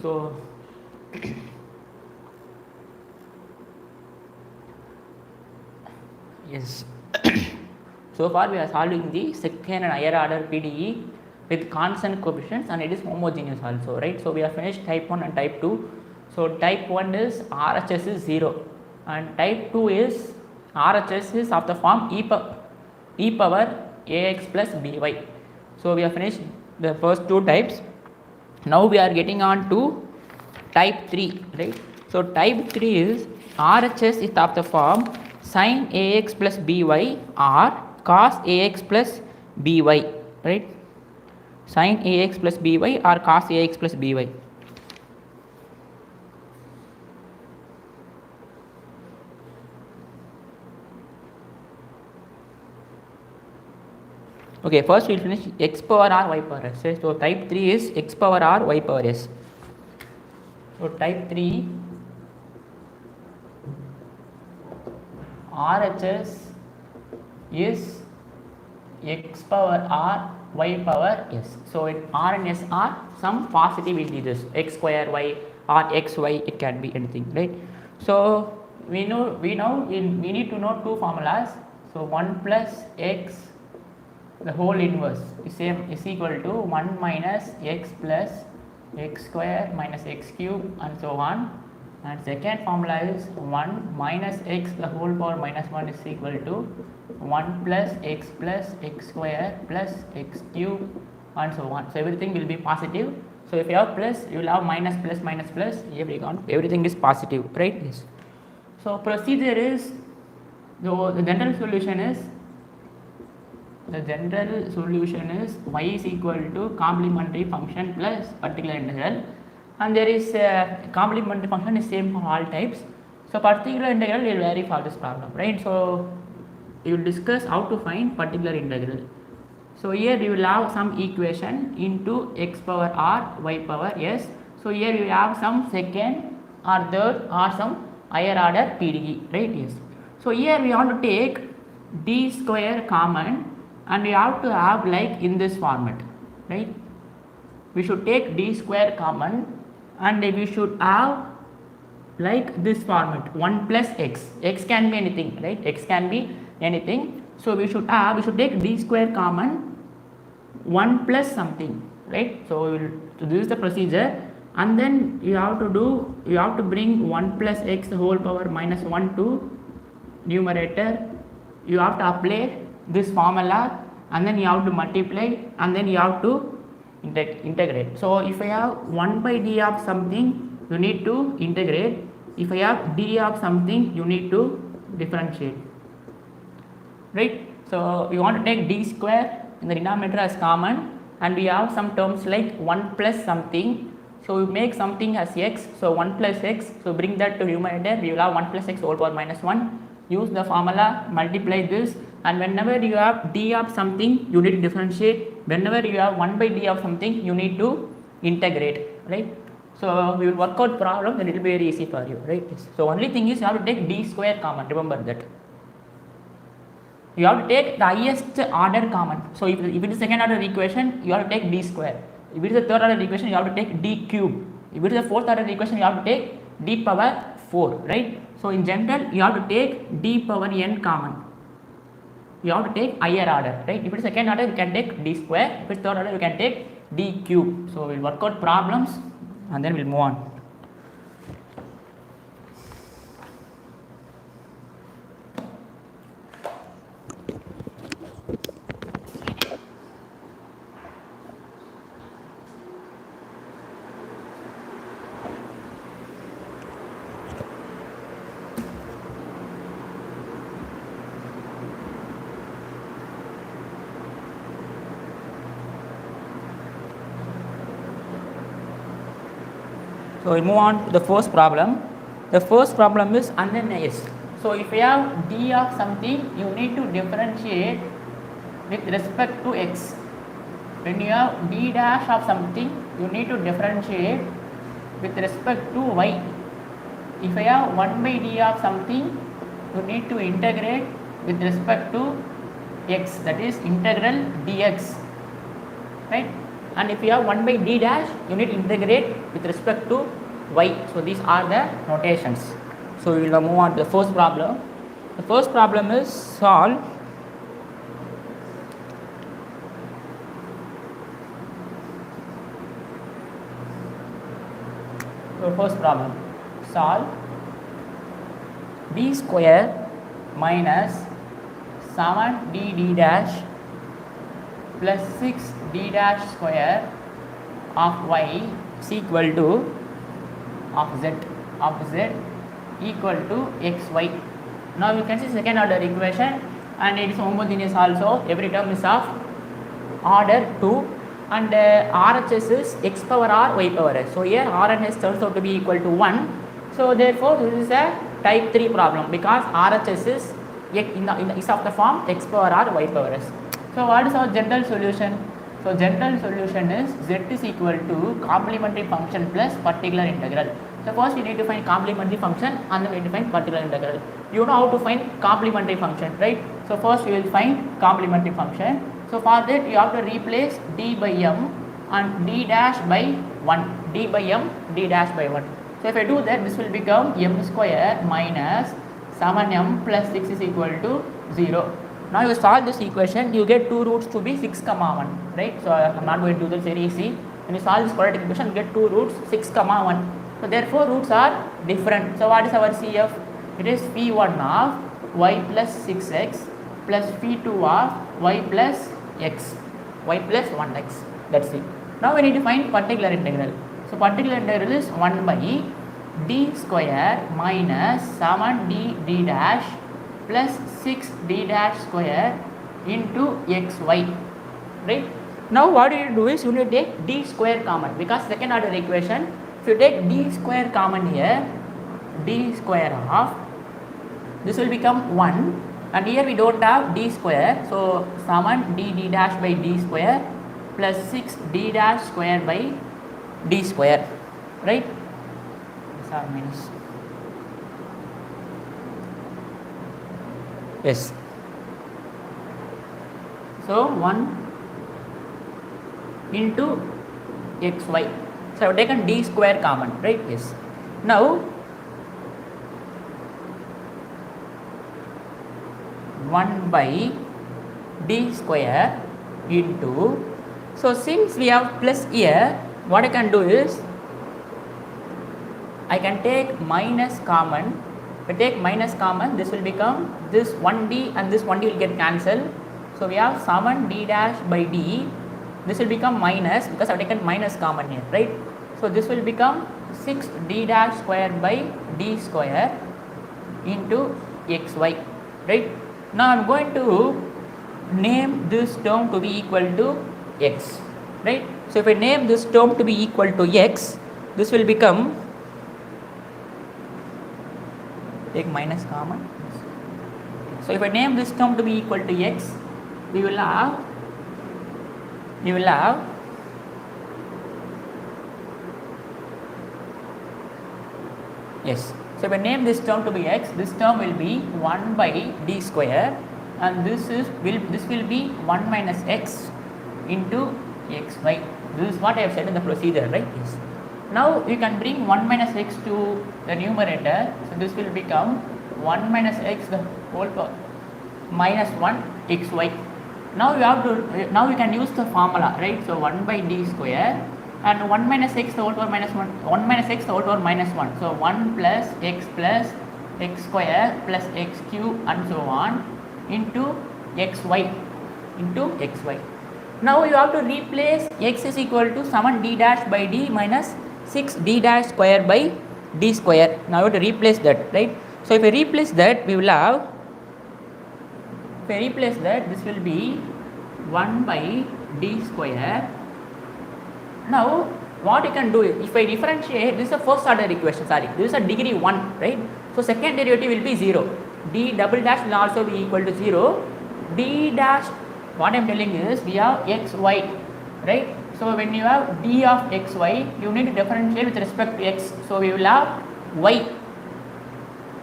So yes. So far we are solving the second and higher order PDE with constant coefficients, and it is homogeneous also, right? So we have finished type 1 and type 2. So type 1 is RHS is 0 and type 2 is RHS is of the form e power ax plus by. So we have finished the first two types. Now we are getting on to type 3, right? So type 3 is RHS is of the form sin ax plus by or cos ax plus by, right? Sin ax plus by or cos ax plus by. Okay, first we will finish x power r y power s. So type 3 is x power r y power s. So type 3 RHS is x power r y power s. So r and s are some positive integers, x square y or xy, it can be anything, right? So we need to know two formulas. So 1 plus x the whole inverse is equal to 1 minus x plus x square minus x cube and so on, and second formula is 1 minus x the whole power minus 1 is equal to 1 plus x square plus x cube and so on. So everything will be positive. So if you have plus, you will have minus plus minus plus, everything is positive, right? Yes. So procedure is, the general solution is y is equal to complementary function plus particular integral, and there is a complementary function is same for all types. So particular integral will vary for this problem, right? So you will discuss how to find particular integral. So here you will have some equation into x power r y power s. So here you will have some second or third or some higher order PDE, right? Yes. So here we want to take d square common, and we have to have like in this format, right? We should take d square common and we should have like this format 1 plus x. X can be anything, right? X can be anything. So we should take d square common 1 plus something, right? So this is the procedure, and then you have to bring 1 plus x the whole power minus 1 to numerator. You have to apply this formula, and then you have to multiply, and then you have to integrate. So if I have 1 by d of something, you need to integrate. If I have d of something, you need to differentiate, right? So we want to take d square in the denominator as common, and we have some terms like 1 plus something. So we make something as x, so 1 plus x, so bring that to numerator, we will have 1 plus x whole power minus 1. Use the formula, multiply this, and whenever you have d of something, you need to differentiate. Whenever you have 1 by d of something, you need to integrate, right? So we will work out problem, then it will be very easy for you, right? So only thing is you have to take d square common, remember that. You have to take the highest order common. So if it is second order equation, you have to take d square. If it is a third order equation, you have to take d cube. If it is a fourth order equation, you have to take d power 4, right? So in general, you have to take d power n common. You have to take higher order, right? If it is second order, you can take d square. If it is third order, you can take d cube. So we will work out problems and then we will move on. So we move on to the first problem. The first problem is unanalyzed. So if you have d of something, you need to differentiate with respect to x. When you have d dash of something, you need to differentiate with respect to y. If I have 1 by d of something, you need to integrate with respect to x, that is integral dx, right? and if you have 1 by d dash, you need to integrate with respect to y. So these are the notations. So we will move on to the first problem. The first problem is solve d square minus 7d dash plus 6d dash square of y is equal to of z equal to xy. Now you can see second order equation, and it is homogeneous also. Every term is of order 2, and RHS is x power r y power s. So here RNS turns out to be equal to 1. So therefore this is a type 3 problem, because RHS is is of the form x power r y power s. So what is our general solution? So general solution is z is equal to complementary function plus particular integral. So first we need to find complementary function, and then we need to find particular integral. You know how to find complementary function, right? So first we will find complementary function. So for that you have to replace d by m and d dash by 1. d by m, d dash by 1. So if I do that, this will become m square minus 7m plus 6 is equal to 0. Now you solve this equation, you get two roots to be 6, 1, right? So I am not going to do this, very easy. When you solve this quadratic equation, you get two roots 6, 1. So therefore roots are different. So what is our CF? It is P1 of y plus 6x plus P2 of y plus x, y plus 1x. That's it. Now we need to find particular integral. So particular integral is 1 by d square minus 7d d dash plus 6d dash square into xy, right? Now what you do is you need to take d square common, because second order equation, if you take d square common here, d square of this will become 1, and here we don't have d square, so 7d d dash by d square plus 6d dash square by d square, right? These are minus. Yes. So 1 into xy. So I have taken d square common, right? Yes. Now 1 by d square into, so since we have plus here, what I can do is I can take minus common. If I take minus common, this will become this 1d and this 1d will get cancelled. So we have 7d dash by d. This will become minus, because I have taken minus common here, right? So this will become 6d dash square by d square into xy, right? Now I am going to name this term to be equal to x, right? So if I name this term to be equal to x, this will become, take minus common. So if I name this term to be equal to x, we will have yes. So if I name this term to be x, this term will be 1 by d square, and this will be 1 minus x into xy. This is what I have said in the procedure, right? Yes. Now you can bring 1 minus x to the numerator, so this will become 1 minus x the whole power minus 1 xy. Now you can use the formula, right? So 1 by d square and 1 minus x the whole power minus 1 minus x the whole power minus 1. So 1 plus x square plus x cube and so on into xy. Now you have to replace x is equal to 7d dash by d minus 6d dash square by d square. Now you have to replace that, right? So if I replace that, we will have, this will be 1 by d square. Now what you can do is, if I differentiate, this is a first order equation, this is a degree 1, right? So second derivative will be 0. d double dash will also be equal to 0. d dash, what I am telling is, we have xy, right? So when you have d of xy, you need to differentiate with respect to x. So we will have y.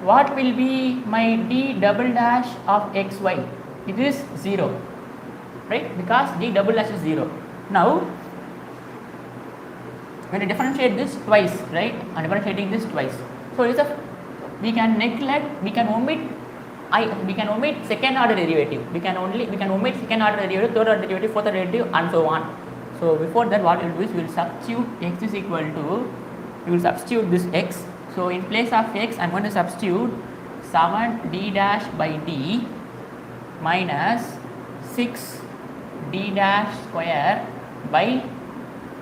What will be my d double dash of xy? It is 0, right? Because d double dash is 0. Now when you differentiate this twice, right? I'm differentiating this twice. So it's a, we can neglect, we can omit second order derivative. We can omit second order derivative, third order derivative, fourth order derivative, and so on. So before that, what we will do is we will substitute x is equal to, we will substitute this x. So in place of x, I am going to substitute 7 d dash by d minus 6 d dash square by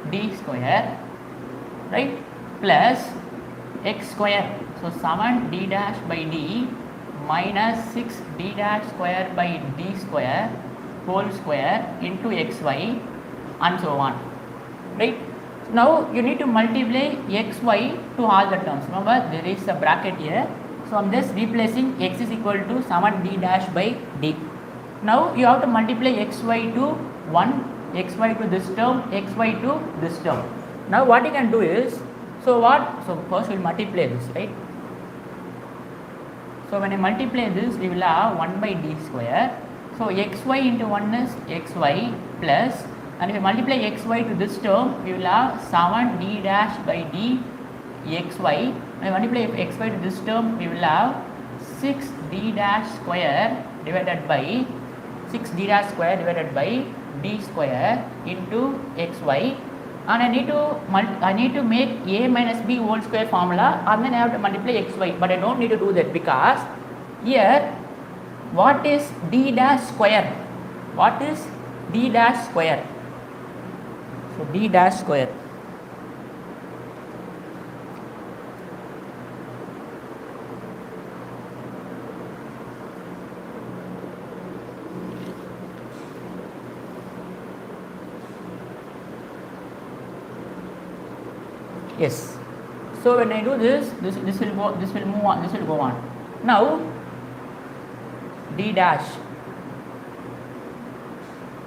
d square, right, plus x square. So 7 d dash by d minus 6 d dash square by d square whole square into xy and so on, right. Now you need to multiply xy to all the terms. Remember, there is a bracket here. So I am just replacing x is equal to 7 d dash by d. Now you have to multiply xy to 1, xy to this term, xy to this term. Now what you can do is, so first we will multiply this, right. So when I multiply this, we will have 1 by d square. So xy into 1 is xy plus, and if I multiply xy to this term, we will have 7 d dash by d xy. When I multiply xy to this term, we will have 6 d dash square divided by 6 d dash square divided by d square into xy. And I need to make a minus b whole square formula, and then I have to multiply xy, but I don't need to do that because here what is d dash square? What is d dash square? So d dash square, yes. So when I do this will move on, this will go on. Now d dash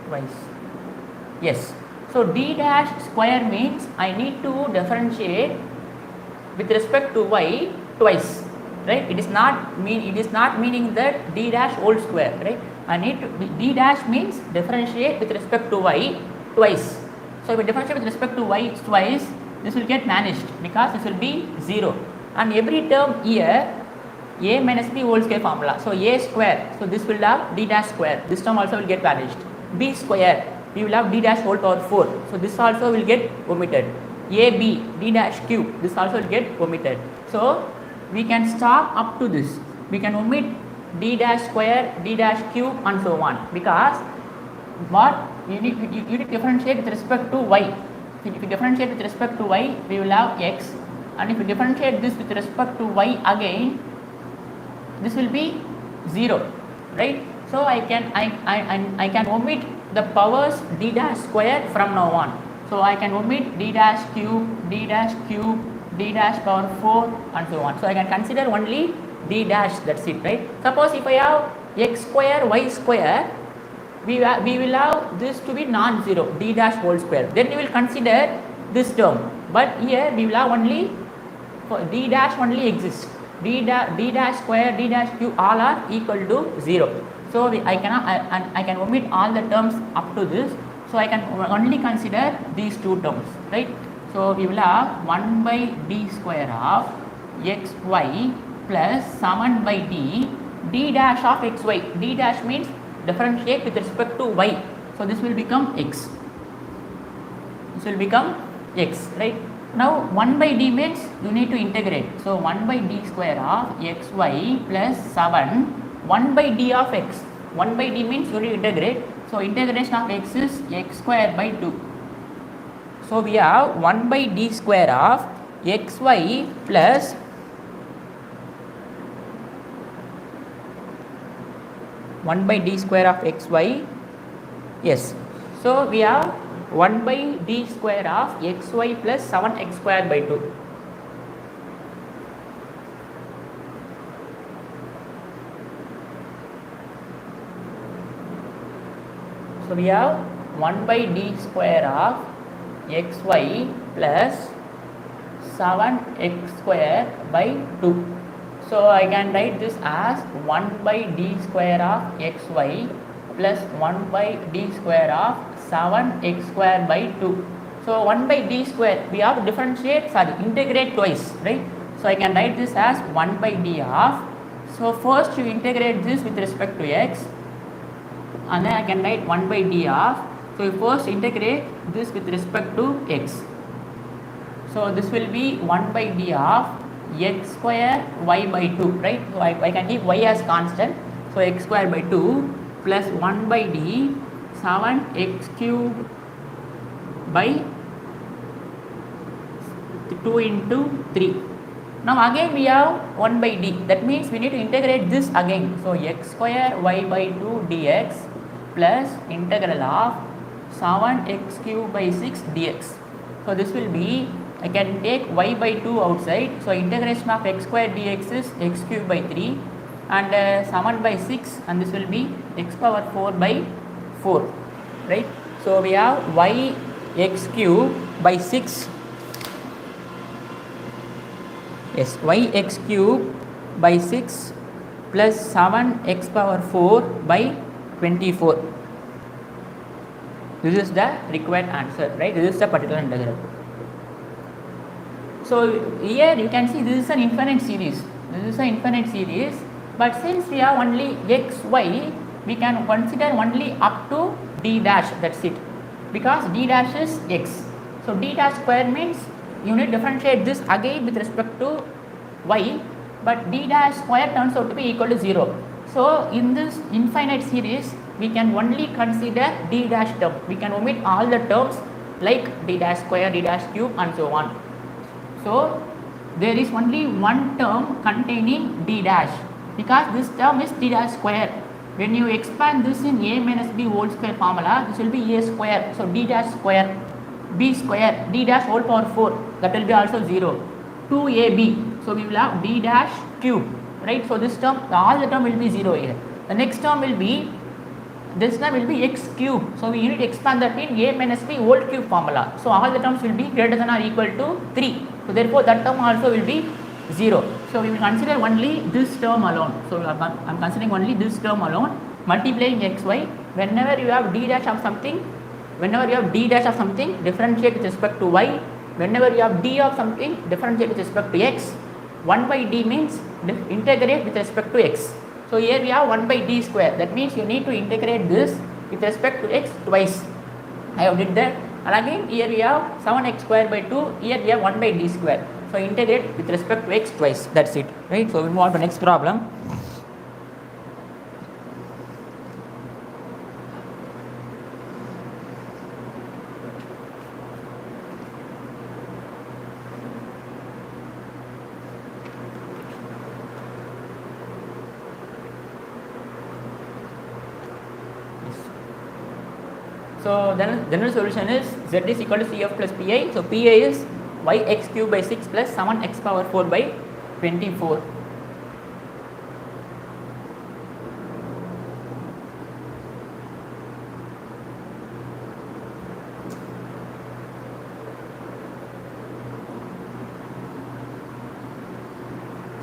twice, yes. So d dash square means I need to differentiate with respect to y twice, right. It is not meaning that d dash whole square, right. I need to, d dash means differentiate with respect to y twice. So if I differentiate with respect to y twice, this will get vanished because this will be 0, and every term here a minus b whole square formula. So a square, so this will have d dash square, this term also will get vanished. B square, we will have d dash whole power 4, so this also will get omitted. AB, d dash cube, this also will get omitted. So we can stop up to this, we can omit d dash square, d dash cube and so on, because what you need to differentiate with respect to y. If you differentiate with respect to y, we will have x, and if you differentiate this with respect to y again, this will be 0, right. So I can omit the powers d dash square from now on. So I can omit d dash cube, d dash cube, d dash power 4 and so on. So I can consider only d dash, that's it, right. Suppose if I have x square, y square, we will have this to be non-zero, d dash whole square, then we will consider this term, but here we will have only d dash only exists, d dash square, d dash cube all are equal to 0. So I can omit all the terms up to this, so I can only consider these two terms, right. So we will have 1 by d square of xy plus 7 by d dash of xy. D dash means differentiate with respect to y, so this will become x, right. Now 1 by d means you need to integrate, so 1 by d square of xy plus 7, 1 by d of x, 1 by d means you need to integrate, so integration of x is x square by 2. So we have 1 by d square of xy plus 1 by d square of xy, yes. So we have 1 by d square of xy plus 7x square by 2. So we have 1 by d square of xy plus 7x square by 2. So I can write this as 1 by d square of xy plus 1 by d square of 7x square by 2. So 1 by d square, we have to integrate twice, right? So I can write this as 1 by d of, so first you integrate this with respect to x, and then I can write 1 by d of, so you first integrate this with respect to x. So this will be 1 by d of x square y by 2, right? So I can keep y as constant, so x square by 2 plus 1 by d 7x cube by 2 into 3. Now again we have 1 by d, that means we need to integrate this again. So x square y by 2 dx plus integral of 7x cube by 6 dx. So this will be, I can take y by 2 outside, so integration of x square dx is x cube by 3 and 7 by 6, and this will be x power 4 by 4, right? So we have y x cube by 6, yes, y x cube by 6 plus 7 x power 4 by 24. This is the required answer, right? This is the particular integral. So here you can see this is an infinite series. But since we have only x, y, we can consider only up to d dash, that's it. Because d dash is x. So d dash square means you need to differentiate this again with respect to y, but d dash square turns out to be equal to 0. So in this infinite series, we can only consider d dash term. We can omit all the terms like d dash square, d dash cube and so on. So there is only one term containing d dash, because this term is d dash square. When you expand this in a minus b whole square formula, this will be a square. So d dash square, b square, d dash whole power 4, that will be also 0. 2ab, so we will have d dash cube, right? So this term, all the term will be 0 here. The next term will be, this term will be x cube. So we need to expand that in a minus b whole cube formula. So all the terms will be greater than or equal to 3. So therefore that term also will be 0. So we will consider only this term alone. So I am considering only this term alone, multiplying xy. Whenever you have d dash of something, differentiate with respect to y. Whenever you have d of something, differentiate with respect to x. 1 by d means integrate with respect to x. So here we have 1 by d square. That means you need to integrate this with respect to x twice. I have did that. And again here we have 7x square by 2. Here we have 1 by d square. So integrate with respect to x twice. That's it, right? So we move on to the next problem. So then general solution is z is equal to cf plus pi. So pi is y x cube by 6 plus 7x power 4 by 24.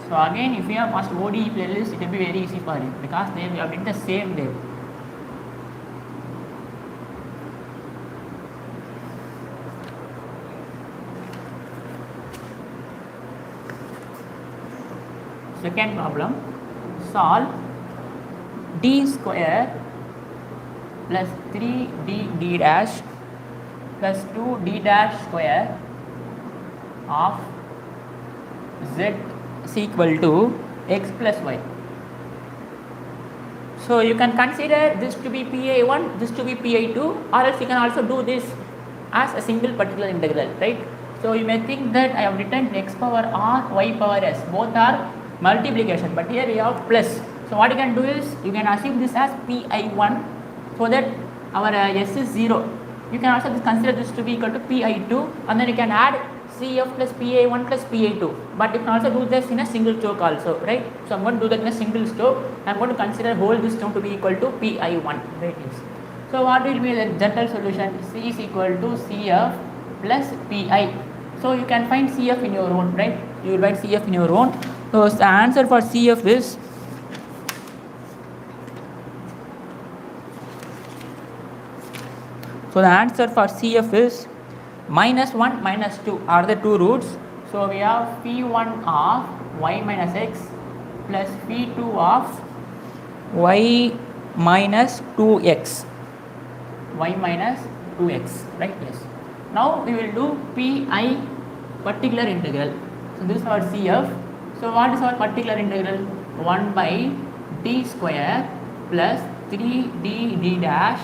So again, if you have watched ODE playlist, it will be very easy for you, because they have did the same day. Second problem, solve d square plus 3d dash plus 2d dash square of z is equal to x plus y. So you can consider this to be pi1, this to be pi2, or else you can also do this as a single particular integral, right? So you may think that I have written x power r, y power s, both are multiplication, but here we have plus. So what you can do is you can assume this as pi1, so that our s is 0. You can also consider this to be equal to pi2, and then you can add cf plus pi1 plus pi2, but you can also do this in a single stroke also, right? So I'm going to do that in a single stroke. I'm going to consider whole this term to be equal to pi1, right? So what will be the general solution? C is equal to cf plus pi. So you can find cf in your own, right? You will write cf in your own. So the answer for CF is minus 1 minus 2 are the two roots. So we have phi1 of y minus x plus phi2 of y minus 2x, y minus 2x, right? Yes. Now we will do pi particular integral. So this is our CF. So what is our particular integral? 1 by d square plus 3d d dash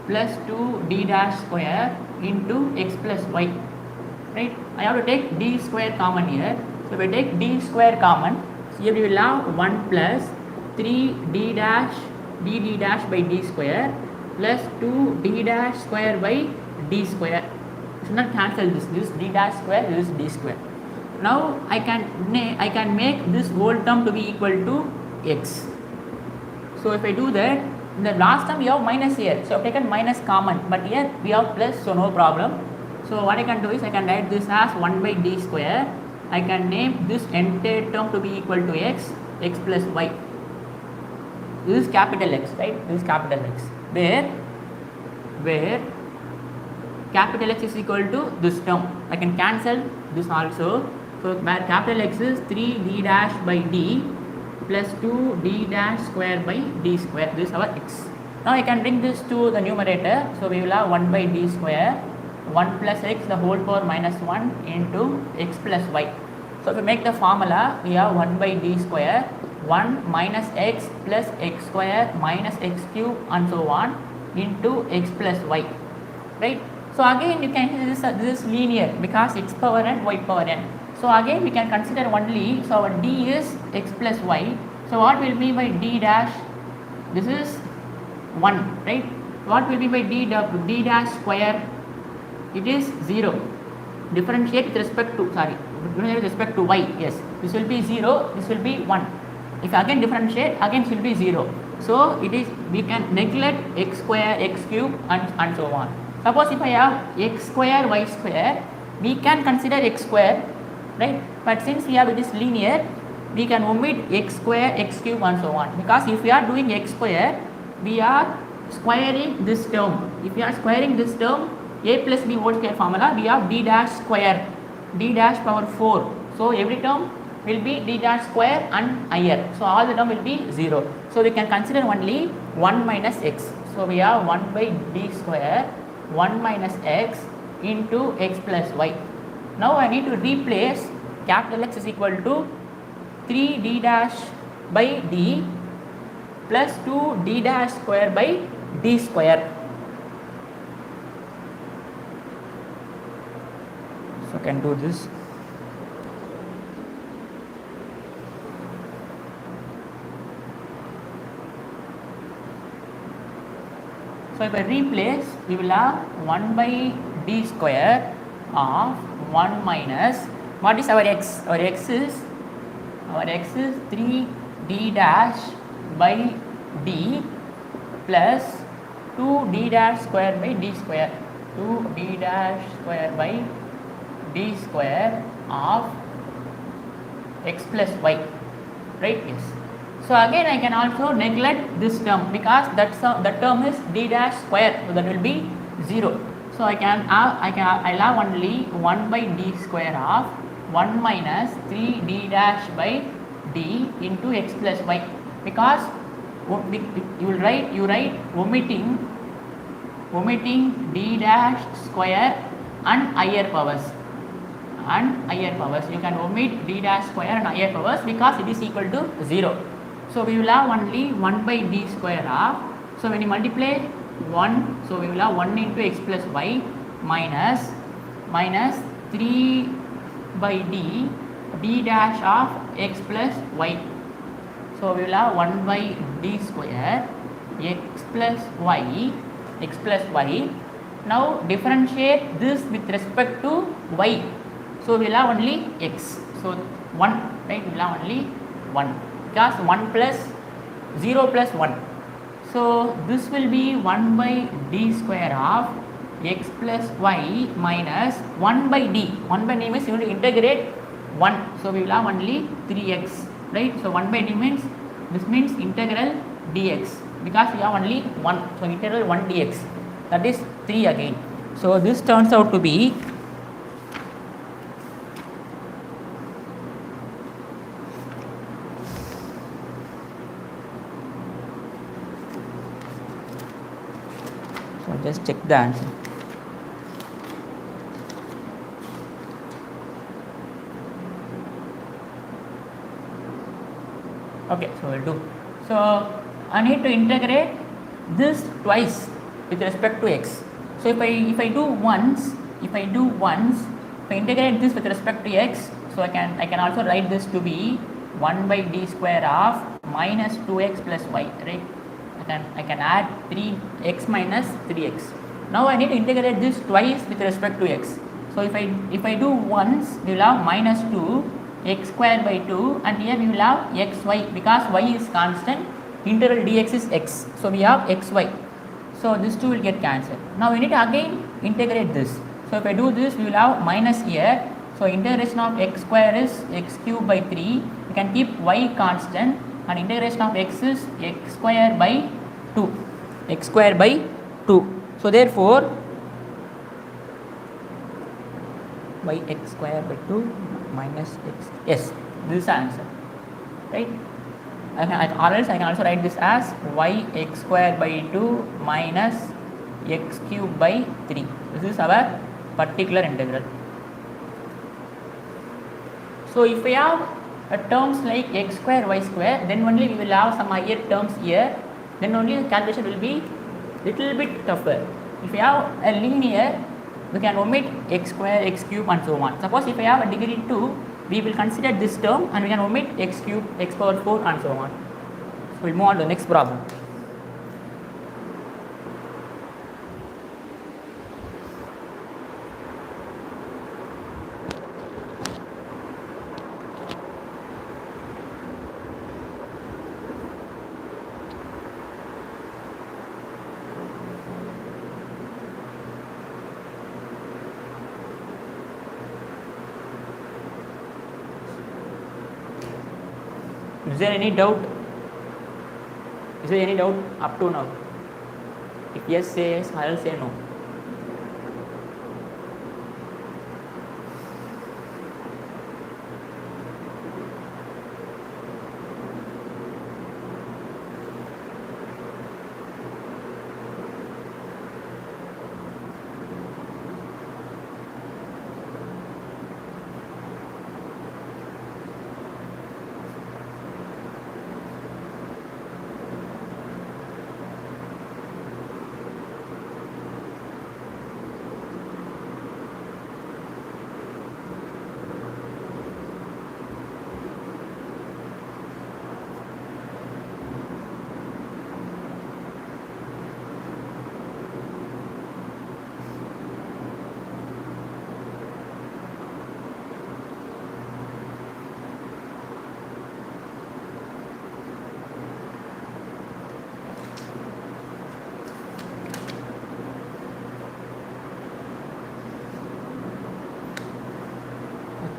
plus 2d dash square into x plus y, right? I have to take d square common here. So if I take d square common, so here we will have 1 plus 3d dash d dash by d square plus 2d dash square by d square. You should not cancel this d dash square, this d square. Now I can make this whole term to be equal to x. So if I do that, in the last term we have minus here, so I have taken minus common, but here we have plus, so no problem. So what I can do is I can write this as 1 by d square. I can name this entire term to be equal to x plus y. This is capital X, right? This is capital X, where capital X is equal to this term. I can cancel this also. So where capital X is 3d dash by d plus 2d dash square by d square. This is our x. Now I can bring this to the numerator. So we will have 1 by d square 1 plus x the whole power minus 1 into x plus y. So if we make the formula, we have 1 by d square 1 minus x plus x square minus x cube and so on into x plus y, right? So again you can this is linear because x power n y power n. So again we can consider only, so our d is x plus y. So what will be by d dash? This is 1, right? What will be by d dash square? It is 0. Differentiate with respect to y. Yes, this will be 0, this will be 1. If again differentiate, again it will be 0. So it is, we can neglect x square, x cube and so on. Suppose if I have x square, y square, we can consider x square, right? But since we have it is linear, we can omit x square, x cube and so on. Because if we are doing x square, we are squaring this term. If we are squaring this term, a plus b whole square formula, we have d dash square, d dash power 4. So every term will be d dash square and higher. So all the term will be 0. So we can consider only 1 minus x. So we have 1 by d square 1 minus x into x plus y. Now I need to replace capital X is equal to 3d dash by d plus 2d dash square by d square. So I can do this. So if I replace, we will have 1 by d square of 1 minus, what is our x? Our x is 3d dash by d plus 2d dash square by d square, 2d dash square by d square of x plus y, right? Yes. So again I can also neglect this term because that term is d dash square, so that will be 0. So I'll have only 1 by d square of 1 minus 3d dash by d into x plus y, because you write omitting d dash square and higher powers. You can omit d dash square and higher powers because it is equal to 0. So we will have only 1 by d square of, so when you multiply 1, so we will have 1 into x plus y minus 3 by d dash of x plus y. So we will have 1 by d square x plus y. Now differentiate this with respect to y. So we will have only x. So 1, right? We will have only 1 because 1 plus 0 plus 1. So this will be 1 by d square of x plus y minus 1 by d. 1 by d means you need to integrate 1. So we will have only 3x, right? So 1 by d means, this means integral dx because we have only 1. So integral 1 dx, that is 3 again. So this turns out to be Just check the answer. Okay, so we'll do. So I need to integrate this twice with respect to x. So if I do once, if I integrate this with respect to x, so I can also write this to be 1 by d square of minus 2x plus y, right? I can add 3x minus 3x. Now I need to integrate this twice with respect to x. So if I do once, we will have minus 2 x square by 2, and here we will have xy, because y is constant, integral dx is x, so we have xy. So this 2 will get cancelled. Now we need to again integrate this. So if I do this, we will have minus here. So integration of x square is x cube by 3. We can keep y constant, and integration of x is x square by 2. X square by 2. So therefore, by x square by 2 minus x. Yes, this is the answer, right? Or else I can also write this as y x square by 2 minus x cube by 3. This is our particular integral. So if we have terms like x square, y square, then only we will have some higher terms here. Then only the calculation will be little bit tougher. If we have a linear, we can omit x square, x cube and so on. Suppose if I have a degree 2, we will consider this term and we can omit x cube, x power 4 and so on. So we will move on to the next problem. Is there any doubt? Is there any doubt up to now? If yes, say yes, I will say no.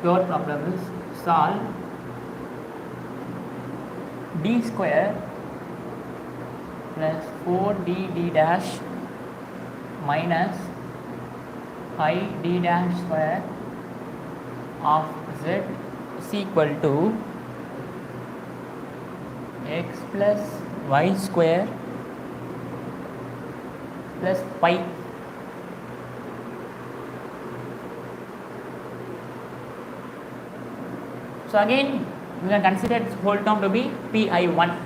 Third problem is solve d square plus 4d dash minus 5d dash square of z is equal to x plus y square plus pi. So again we can consider this whole term to be pi1.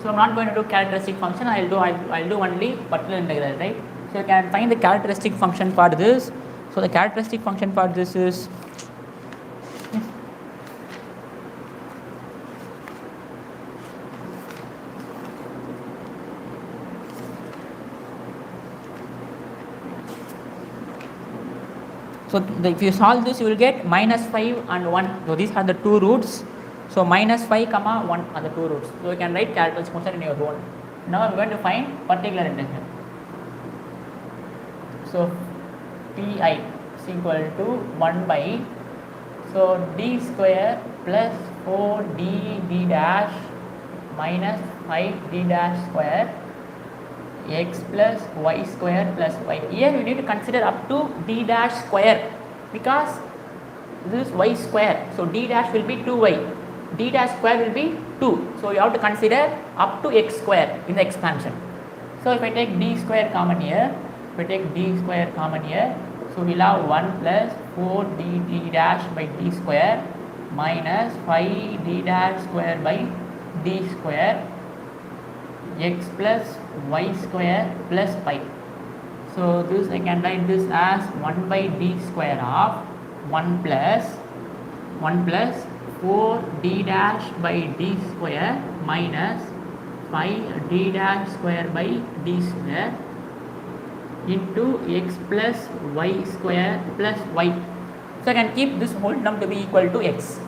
So I'm not going to do characteristic function. I'll do only particular integral, right? So you can find the characteristic function for this. So the characteristic function for this is if you solve this, you will get minus 5 and 1. So these are the two roots. So minus 5 comma 1 are the two roots. So you can write characteristic function in your own. Now I'm going to find particular integral. So pi is equal to 1 by, so d square plus 4d dash minus 5d dash square x plus y square plus y. Here we need to consider up to d dash square because this is y square. So d dash will be 2y. D dash square will be 2. So you have to consider up to x square in the expansion. So if I take d square common here, we take d square common here, so we'll have 1 plus 4 dt dash by d square minus 5 d dash square by d square x plus y square plus pi. So this I can write this as 1 by d square of 1 plus 4 d dash by d square minus 5 d dash square by d square into x plus y square plus y. So I can keep this whole term to be equal to x.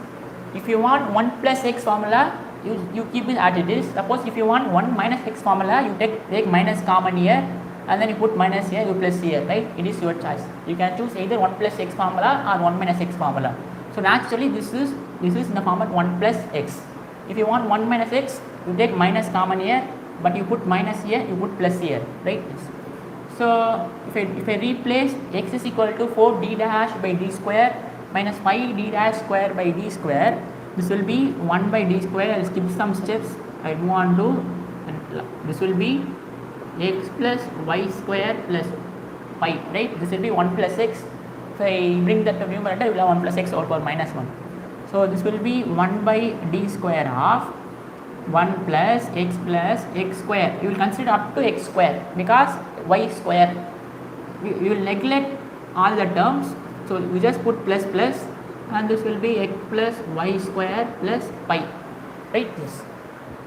If you want 1 plus x formula, you keep it as it is. Suppose if you want 1 minus x formula, you take minus common here and then you put minus here, you plus here, right? It is your choice. You can choose either 1 plus x formula or 1 minus x formula. So naturally this is in the format 1 plus x. If you want 1 minus x, you take minus common here, but you put minus here, you put plus here, right? So if I replace x is equal to 4 d dash by d square minus 5 d dash square by d square, this will be 1 by d square. I will skip some steps. I move on to, and this will be x plus y square plus pi, right? This will be 1 plus x. If I bring that to numerator, you will have 1 plus x over power minus 1. So this will be 1 by d square of 1 plus x square. You will consider up to x square because y square. You will neglect all the terms. So we just put plus plus, and this will be x plus y square plus pi, right? Yes.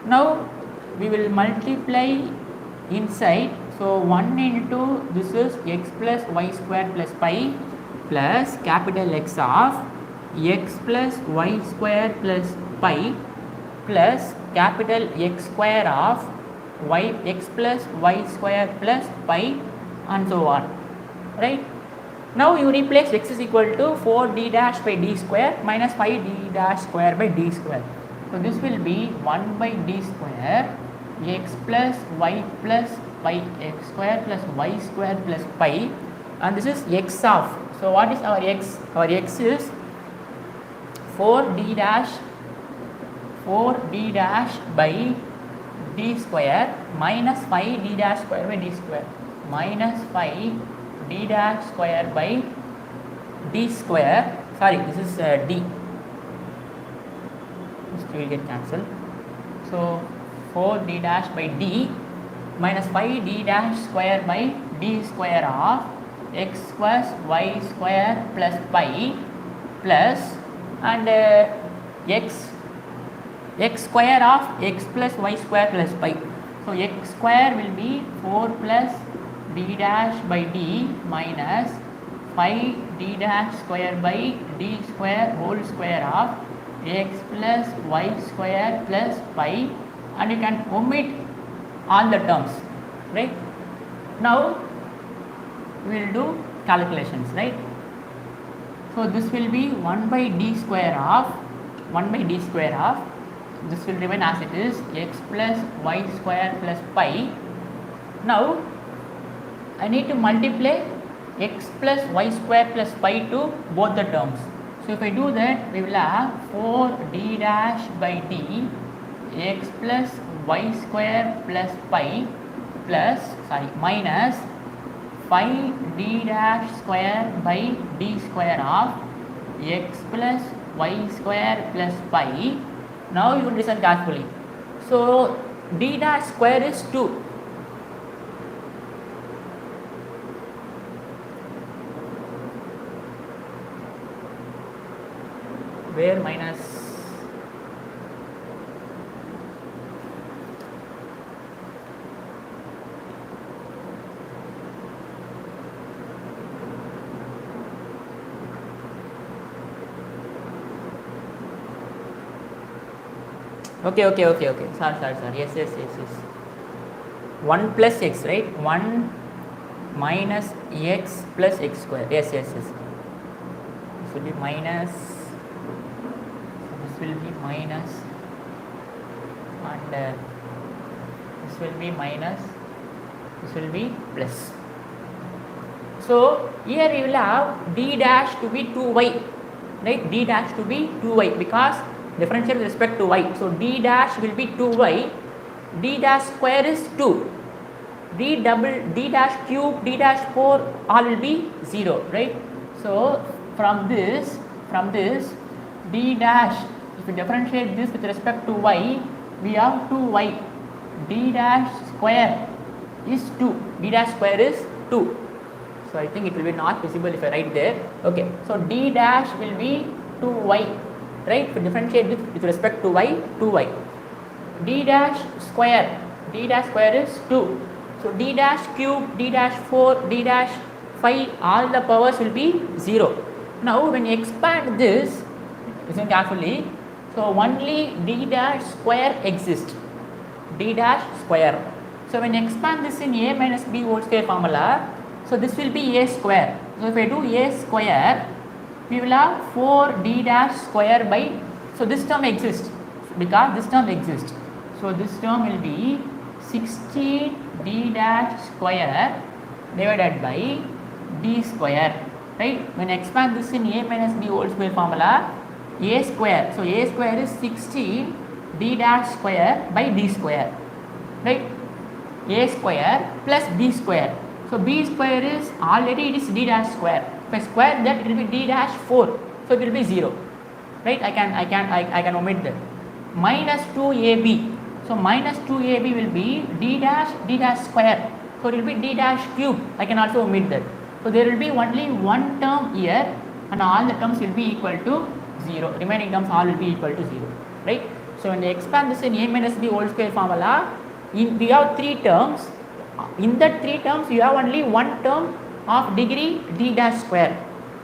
Now we will multiply inside. So 1 into this is x plus y square plus pi plus capital X of x plus y square plus pi plus capital X square of x plus y square plus pi and so on, right? Now you replace x is equal to 4 d dash by d square minus 5 d dash square by d square. So this will be 1 by d square x plus y x square plus y square plus pi, and this is x of. So what is our x? Our x is 4 d dash by d square minus 5 d dash square by d square minus 5 d dash square by d square. Sorry, this is d. This will get cancelled. So 4 d dash by d minus 5 d dash square by d square of x plus y square plus pi plus and x square of x plus y square plus pi. So x square will be 4 plus d dash by d minus 5 d dash square by d square whole square of x plus y square plus pi, and you can omit all the terms, right? Now we will do calculations, right? So this will be 1 by d square of this will remain as it is, x plus y square plus pi. Now I need to multiply x plus y square plus pi to both the terms. So if I do that, we will have 4 d dash by d x plus y square plus pi plus minus 5 d dash square by d square of x plus y square plus pi. Now you will listen carefully. So d dash square is 2. Where minus okay. Sorry. Yes. 1 plus x, right? 1 minus x plus x square. Yes. This will be minus. This will be minus, and this will be minus. This will be plus. So here we will have d dash to be 2y, right? D dash to be 2y because differential with respect to y. So d dash will be 2y. D dash square is 2. d dash cube, d dash 4 all will be 0, right? So from this d dash, if we differentiate this with respect to y, we have 2y, d dash square is 2, d dash square is 2. So I think it will be not visible if I write there. Okay, so d dash will be 2y, right? If we differentiate this with respect to y, 2y. D dash square is 2. So d dash cube, d dash 4, d dash 5, all the powers will be 0. Now when you expand this, listen carefully, so only d dash square exists, d dash square. So when you expand this in a minus b whole square formula, so this will be a square. So if I do a square, we will have 4d dash square by, so this term exists because this term exists. So this term will be 16d dash square divided by d square, right? When I expand this in a minus b whole square formula, a square, so a square is 16 d dash square by d square, right? A square plus b square. So b square is already, it is d dash square. If I square that, it will be d dash 4, so it will be 0, right? I can omit that. Minus 2ab, so minus 2ab will be d dash square, so it will be d dash cube. I can also omit that. So there will be only one term here and all the terms will be equal to 0. Remaining terms all will be equal to 0, right? So when you expand this in a minus b whole square formula, we have 3 terms. In that 3 terms, you have only one term of degree d dash square.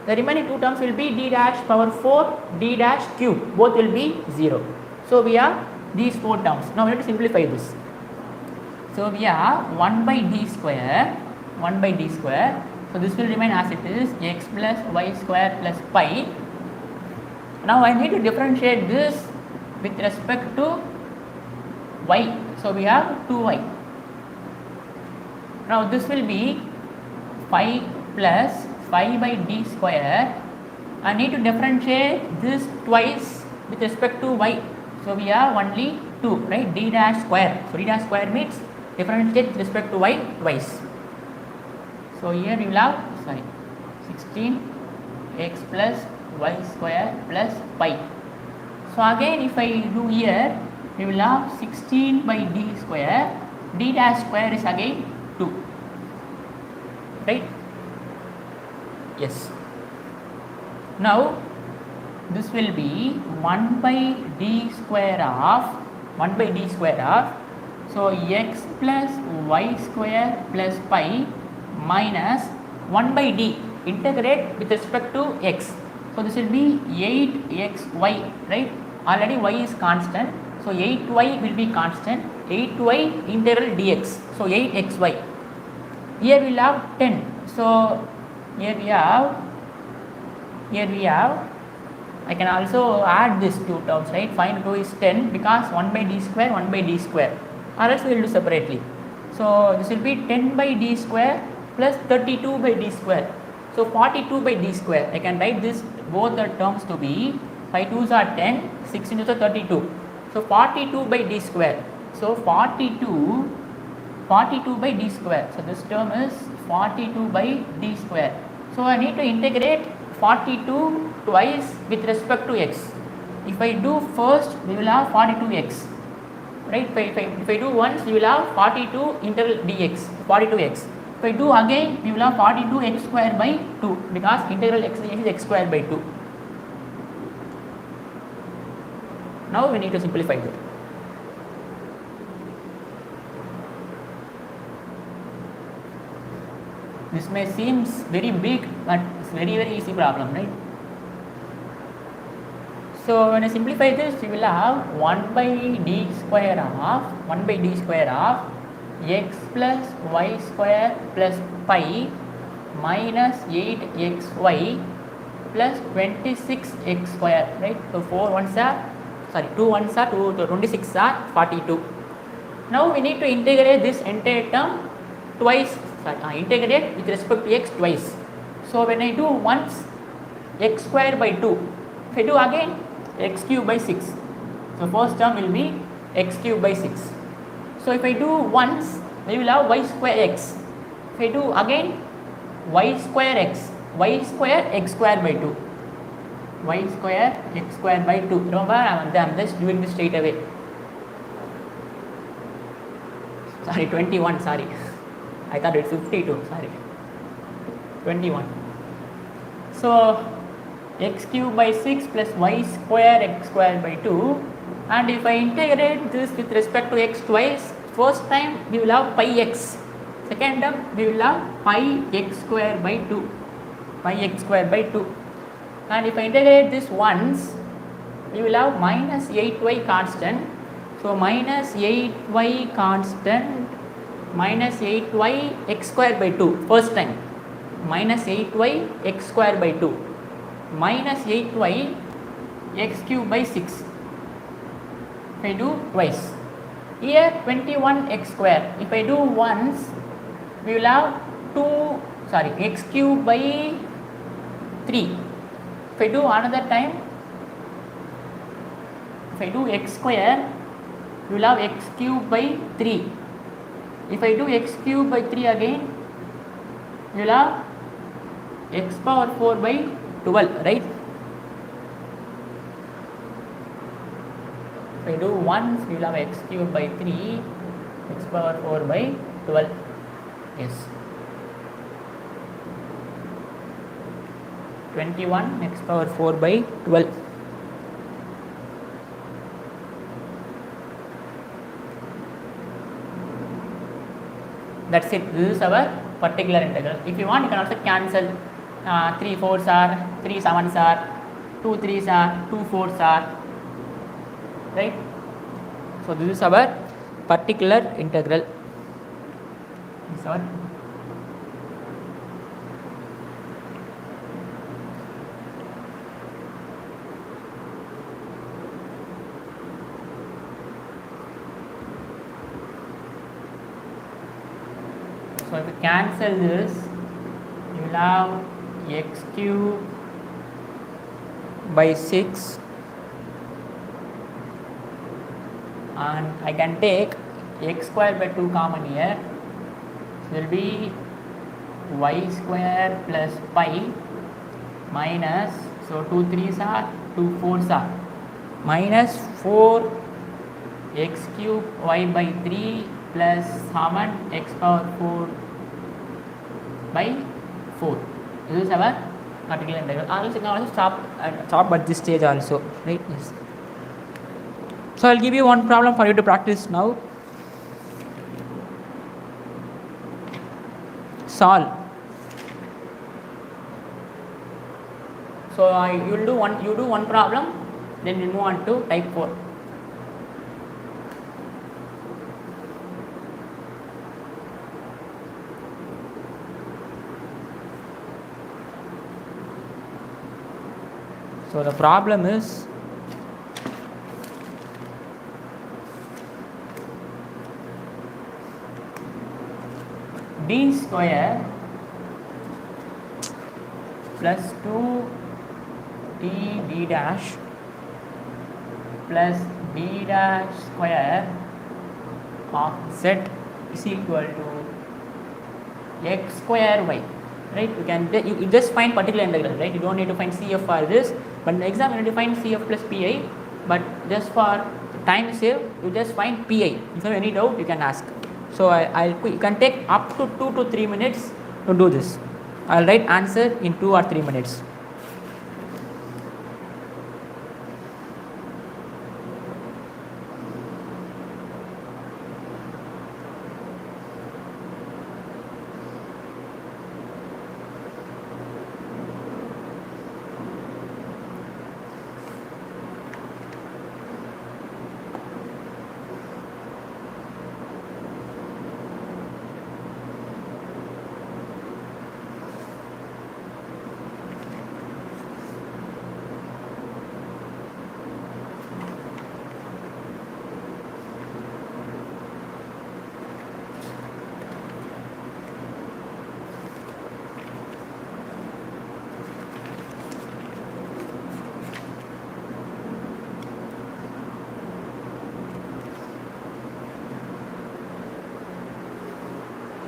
The remaining 2 terms will be d dash power 4, d dash cube. Both will be 0. So we have these 4 terms. Now we have to simplify this. So we have 1 by d square, 1 by d square. So this will remain as it is, x plus y square plus pi. Now I need to differentiate this with respect to y. So we have 2y. Now this will be 5 plus 5 by d square. I need to differentiate this twice with respect to y. So we have only 2, right? D dash square. So d dash square means differentiate with respect to y twice. So here we will have 16 x plus y square plus pi. So again if I do here, we will have 16 by d square, d dash square is again 2, right? Yes. Now this will be 1 by d square of, so x plus y square plus pi minus 1 by d, integrate with respect to x. So this will be 8xy, right? Already y is constant, so 8y will be constant, 8y integral dx, so 8xy. Here we will have 10, so here we have, I can also add these 2 terms, right? Find 2 is 10 because 1 by d square, 1 by d square, or else we will do separately. So this will be 10 by d square plus 32 by d square. So 42 by d square. I can write this both the terms to be 5 2s are 10, 6 into 32. So 42 by d square. So 42 by d square. So this term is 42 by d square. So I need to integrate 42 twice with respect to x. If I do first, we will have 42x, right? If I do once, we will have 42 integral dx, 42x. If I do again, we will have 42x square by 2 because integral x dx is x square by 2. Now we need to simplify that. This may seem very big, but it's very easy problem, right? So when I simplify this, we will have 1 by d square of x plus y square plus pi minus 8xy plus 26x square, right? So 2 ones are 26 are 42. Now we need to integrate this entire term twice. Integrate with respect to x twice. So when I do once, x square by 2. If I do again, x cube by 6. So first term will be x cube by 6. So if I do once, we will have y square x. If I do again y square x square by 2. Y square x square by 2. Remember, I'm just doing this straight away. Sorry, 21, sorry. I thought it's 52, sorry. 21. So, x cube by 6 plus y square x square by 2. And if I integrate this with respect to x twice, first time we will have pi x. Second term we will have pi x square by 2. Pi x square by 2. And if I integrate this once, we will have minus 8y constant. So, minus 8y constant minus 8y x square by 2 first time, minus 8y x square by 2 minus 8y x cube by 6. If I do twice, here 21x square, if I do once, we will have x cube by 3. If I do another time, if I do x square, we will have x cube by 3. If I do x cube by 3 again, we will have x power 4 by 12, right? If I do once, we will have x cube by 3, x power 4 by 12. Yes. 21 x power 4 by 12. That's it. This is our particular integral. If you want, you can also cancel 3 4s are, 3 7s are, 2 3s are, 2 4s are, right? So this is our particular integral. This is our So if you cancel this, you will have x cube by 6, and I can take x square by 2 common here. So there will be y square plus pi minus, so 2 3s are, 2 4s are, minus 4 x cube y by 3 plus 7 x power 4 by 4. This is our particular integral. Also, you can also stop at this stage also, right? Yes. So I'll give you one problem for you to practice now. Solve. So you do one problem, then we move on to type 4. So the problem is d square plus 2d dash plus d dash square of z is equal to x square y. Right? You just find particular integral, right? You don't need to find CF for this, but in the exam you need to find CF plus PI. But just for time save, you just find PI. If you have any doubt, you can ask. So you can take up to 2 to 3 minutes to do this. I'll write answer in 2 or 3 minutes.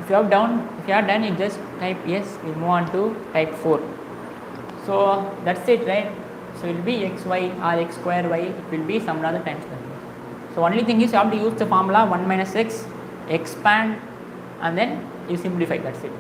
If you have done, you just type yes, we move on to type 4. So that's it, right? So it will be xy or x square y, it will be some other times. So only thing is you have to use the formula 1 minus x, expand, and then you simplify, that's it.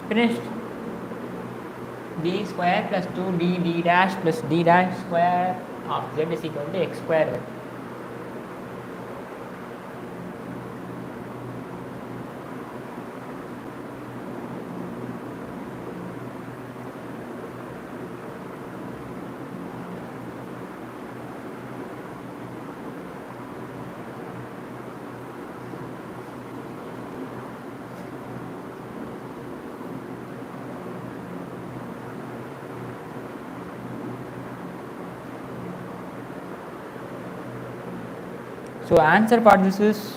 Finished. D square plus 2d dash plus d dash square of z is equal to x square. So answer for this is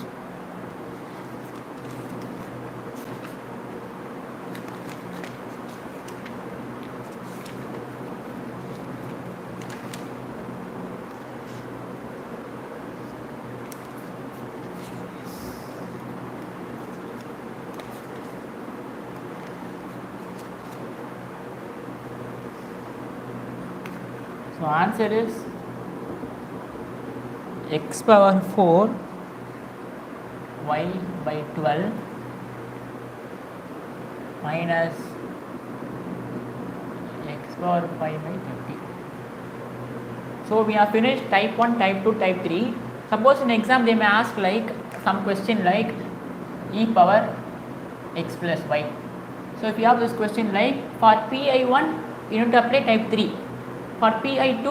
x power 4 y by 12 minus x power 5 by 30. So we have finished type 1, type 2, type 3. Suppose in exam they may ask like some question like e power x plus y. So if you have this question like for pi1 you need to apply type 3, for pi2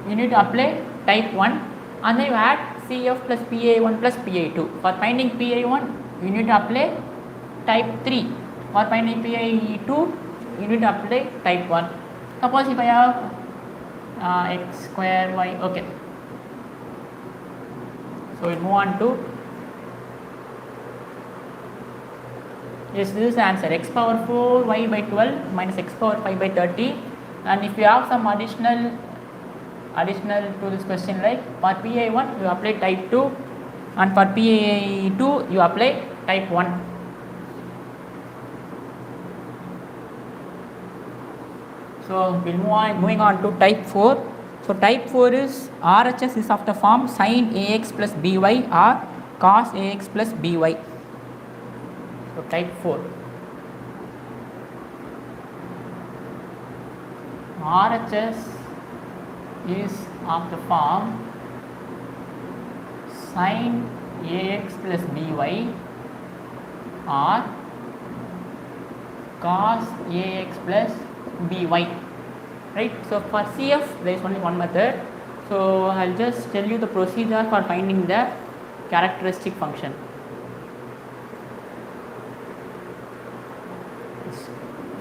you need to apply type 1, and then you add cf plus pi1 plus pi2. For finding pi1 you need to apply type 3, for finding pi2 you need to apply type 1. Suppose if I have x square y, okay, so we move on to yes, this is the answer, x power 4 y by 12 minus x power 5 by 30. And if you have some additional to this question like for pi1 you apply type 2 and for pi2 you apply type 1. So we'll moving on to type 4. So type 4 is RHS is of the form sin ax plus by or cos ax plus by. So type 4. RHS is of the form sin AX plus BY or cos AX plus BY, right? So for CF there is only one method, so I'll just tell you the procedure for finding the characteristic function.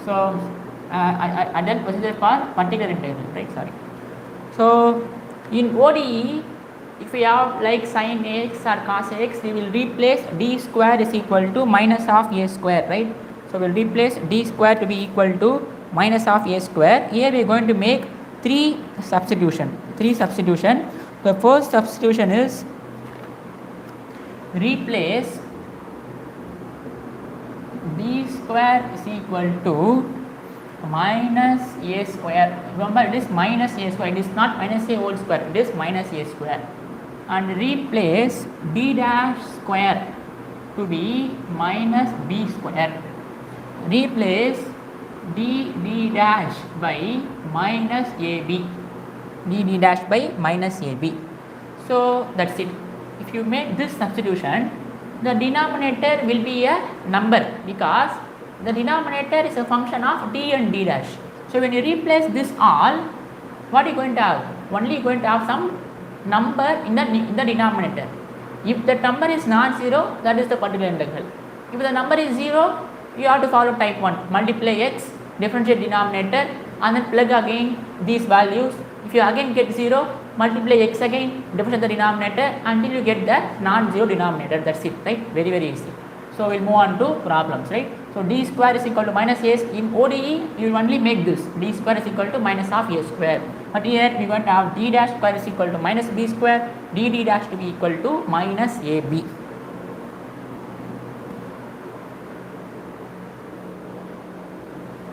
So I done procedure for particular integral, right? Sorry. So in ODE, if we have like sin AX or cos AX, we will replace d square is equal to minus of a square, right? So we will replace d square to be equal to minus of a square. Here we are going to make three substitution. The first substitution is replace d square is equal to minus a square. Remember, it is minus a square, it is not minus a whole square, it is minus a square, and replace d dash square to be minus b square. Replace d dash by minus ab, d dash by minus ab. So that's it. If you make this substitution, the denominator will be a number because the denominator is a function of d and d dash. So when you replace this all, what are you going to have? Only going to have some number in the denominator. If the number is not zero, that is the particular integral. If the number is zero, you have to follow type 1, multiply x, differentiate denominator, and then plug again these values. If you again get 0, multiply x again, differentiate the denominator until you get the non-zero denominator. That's it, right? Very, very easy. So we'll move on to problems, right? So d square is equal to minus a. In ODE, you will only make this d square is equal to minus of a square. But here we are going to have d dash square is equal to minus b square, d dash to be equal to minus ab.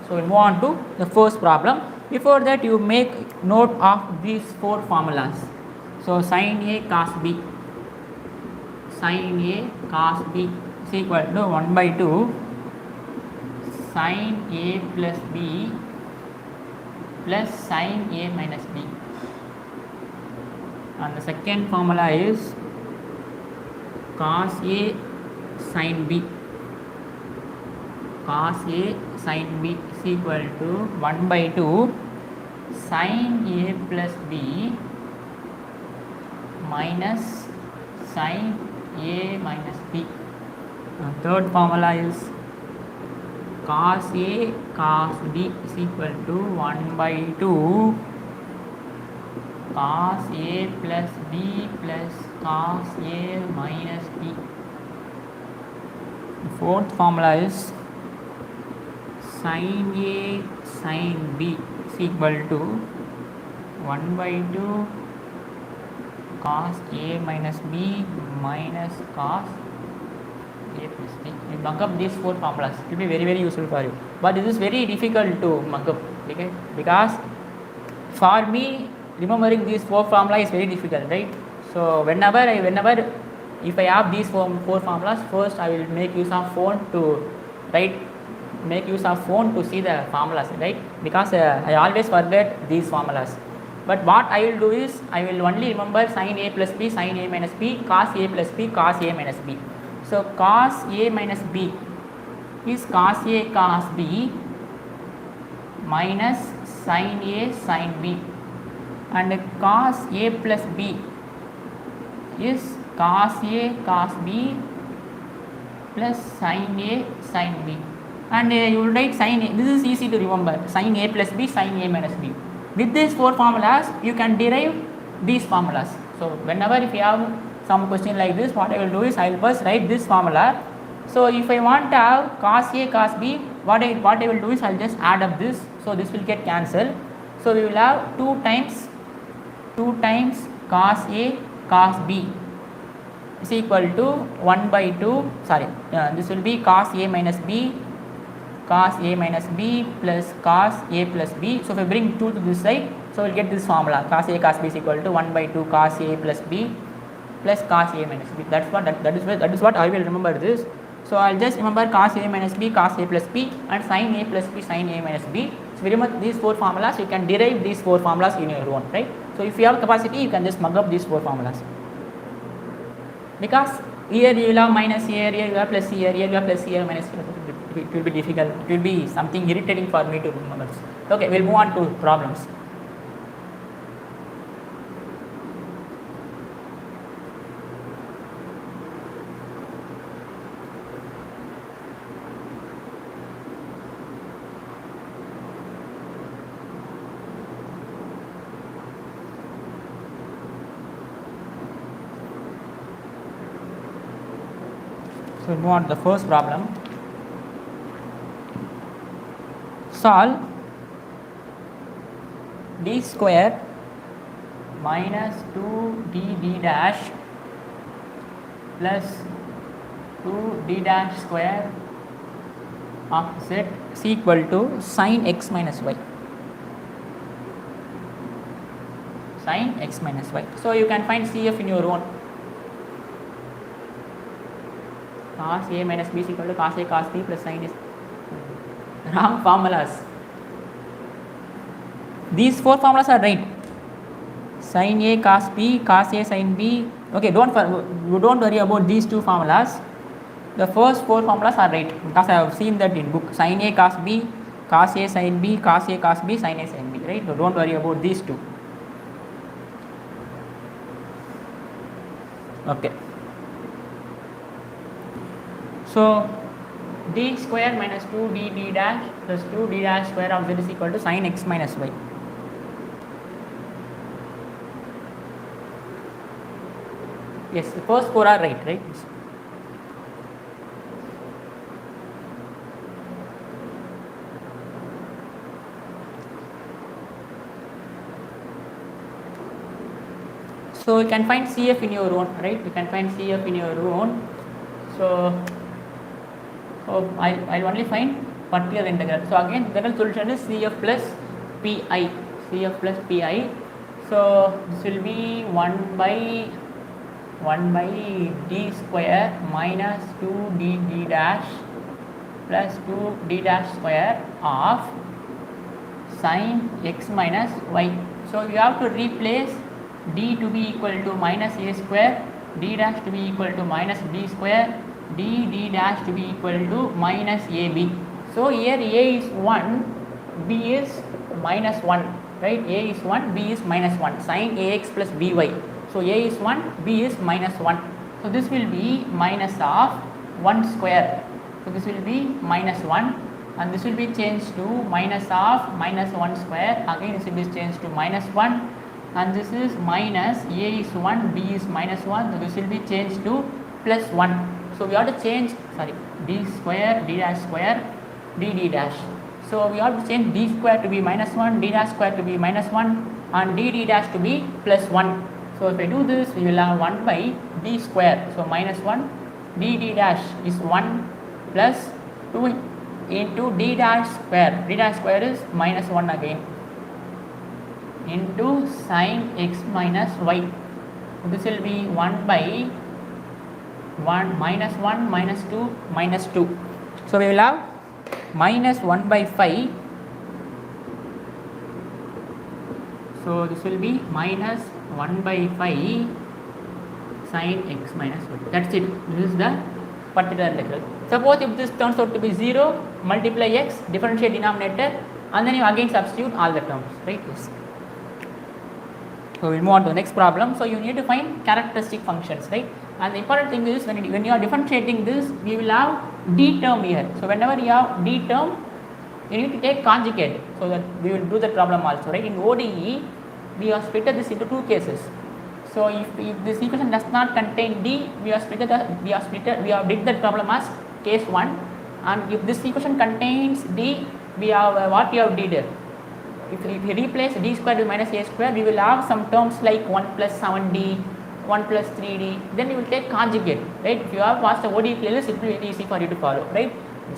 So we'll move on to the first problem. Before that, you make note of these four formulas. So sin A cos B, sin A cos B is equal to 1 by 2 sin A plus B plus sin A minus B. And the second formula is cos A sin B, cos A sin B is equal to 1 by 2 sin A plus B minus sin A minus B. The third formula is cos A cos B is equal to 1 by 2 cos A plus B plus cos A minus B. The fourth formula is sin A sin B is equal to 1 by 2 cos A minus B minus cos A plus B. You mark up these four formulas. It will be very, very useful for you. But this is very difficult to mark up, okay? Because for me, remembering these four formulas is very difficult, right? So whenever if I have these four formulas, first I will make use of phone to make use of phone to see the formulas, right? Because I always forget these formulas. But what I will do is, I will only remember sin A plus B, sin A minus B, cos A plus B, cos A minus B. So cos A minus B is cos A cos B minus sin A sin B, and cos A plus B is cos A cos B plus sin A sin B. And you will write sin A. This is easy to remember, sin A plus B, sin A minus B. With these four formulas, you can derive these formulas. So whenever if you have some question like this, what I will do is, I will first write this formula. So if I want to have cos A cos B, what I will do is, I will just add up this. So this will get cancelled. So we will have 2 times cos A cos B is equal to 1 by 2. This will be cos A minus B cos A minus B plus cos A plus B. So if I bring 2 to this side, so we will get this formula, cos A cos B is equal to 1 by 2 cos A plus B plus cos A minus B. That is what I will remember this. So I will just remember cos A minus B cos A plus B and sin A plus B sin A minus B. So If you remember these 4 formulas, you can derive these 4 formulas in your own, right? So if you have capacity, you can just mug up these 4 formulas. Because here you will have minus here you have plus here you have plus here minus here. It will be difficult. It will be something irritating for me to remember. Okay, we'll move on to problems. So we'll move on to the first problem. Solve d square minus 2d dash plus 2d dash square of z is equal to sin x minus y. Sin x minus y. So you can find CF in your own. Cos a minus b is equal to cos a cos b plus sin is wrong formulas. These 4 formulas are right. Sin a cos b, cos a sin b. Okay, don't worry about these 2 formulas. The first 4 formulas are right because I have seen that in book. Sin a cos b, cos a sin b, cos a cos b, sin a sin b. Right? So don't worry about these 2. Okay. So d square minus 2d dash plus 2d dash square of z is equal to sin x minus y. Yes, the first 4 are right? So you can find CF in your own, right? You can find CF in your own. So I'll only find particular integral. So again, general solution is CF plus PI. CF plus PI. So this will be 1 by d square minus 2d dash plus 2d dash square of sin x minus y. So you have to replace d to be equal to minus a square, d dash to be equal to minus b square, d dash to be equal to minus ab. So here a is 1, b is minus 1, right? A is 1, b is minus 1, sin ax plus by. So a is 1, b is minus 1. So this will be minus of 1 square. So this will be minus 1 and this will be changed to minus of minus 1 square. Again this will be changed to minus 1 and this is minus a is 1, b is minus 1. So this will be changed to plus 1. So we have to change, d square, d dash square, d dash. So we have to change d square to be minus 1, d dash square to be minus 1 and d dash to be plus 1. So if I do this, we will have 1 by d square. So minus 1, d dash is 1 plus 2 into d dash square. D dash square is minus 1 again into sin x minus y. So this will be 1 by 1 minus 1 minus 2 minus 2. So we will have minus 1 by 5. So this will be minus 1 by 5 sin x minus y. That's it. This is the particular integral. Suppose if this turns out to be 0, multiply x, differentiate denominator and then you again substitute all the terms, right? Yes. So we will move on to the next problem. So you need to find characteristic functions, right? And the important thing is when you are differentiating this, we will have d term here. So whenever you have d term, you need to take conjugate. So that we will do the problem also, right? In ODE, we have split this into 2 cases. So if this equation does not contain d, we have did that problem as case 1. And if this equation contains d, we have what we have did. If we replace d square with minus a square, we will have some terms like 1 plus 7d, 1 plus 3d, then you will take conjugate, right? If you have watched the ODE playlist, it will be very easy for you to follow, right?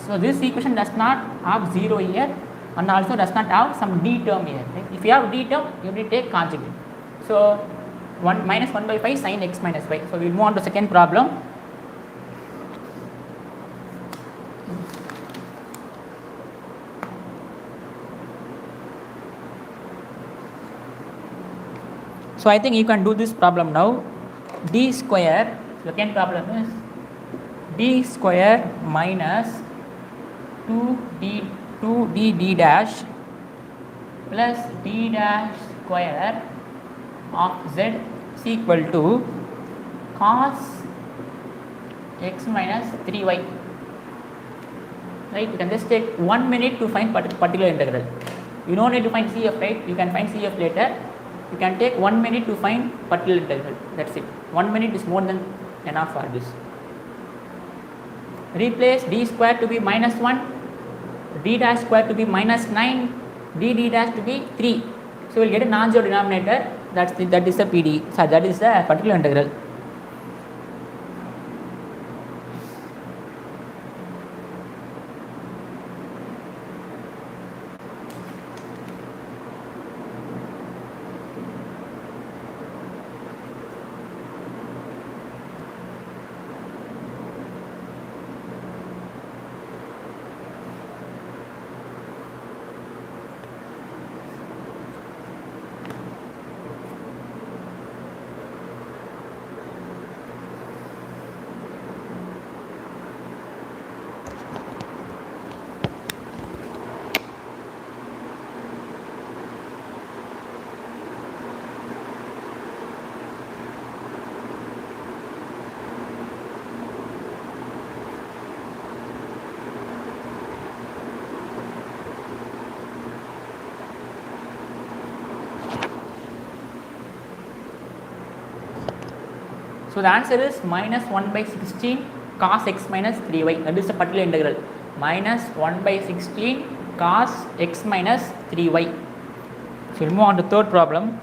So this equation does not have 0 here and also does not have some d term here, right? If you have d term, you will take conjugate. So 1 minus 1 by 5 sin x minus y. So we will move on to second problem. So I think you can do this problem now. D square, second problem is D square minus 2d dash plus d dash square of z is equal to cos x minus 3y. Right, you can just take 1 minute to find particular integral. You don't need to find CF, right? You can find CF later. You can take 1 minute to find particular integral. That's it. 1 minute is more than enough for this. Replace d square to be minus 1, d dash square to be minus 9, d dash to be 3. So we'll get a non-zero denominator. That is the PD. So that is the particular integral. So the answer is minus 1 by 16 cos x minus 3y. That is the particular integral. Minus 1 by 16 cos x minus 3y. So we'll move on to third problem.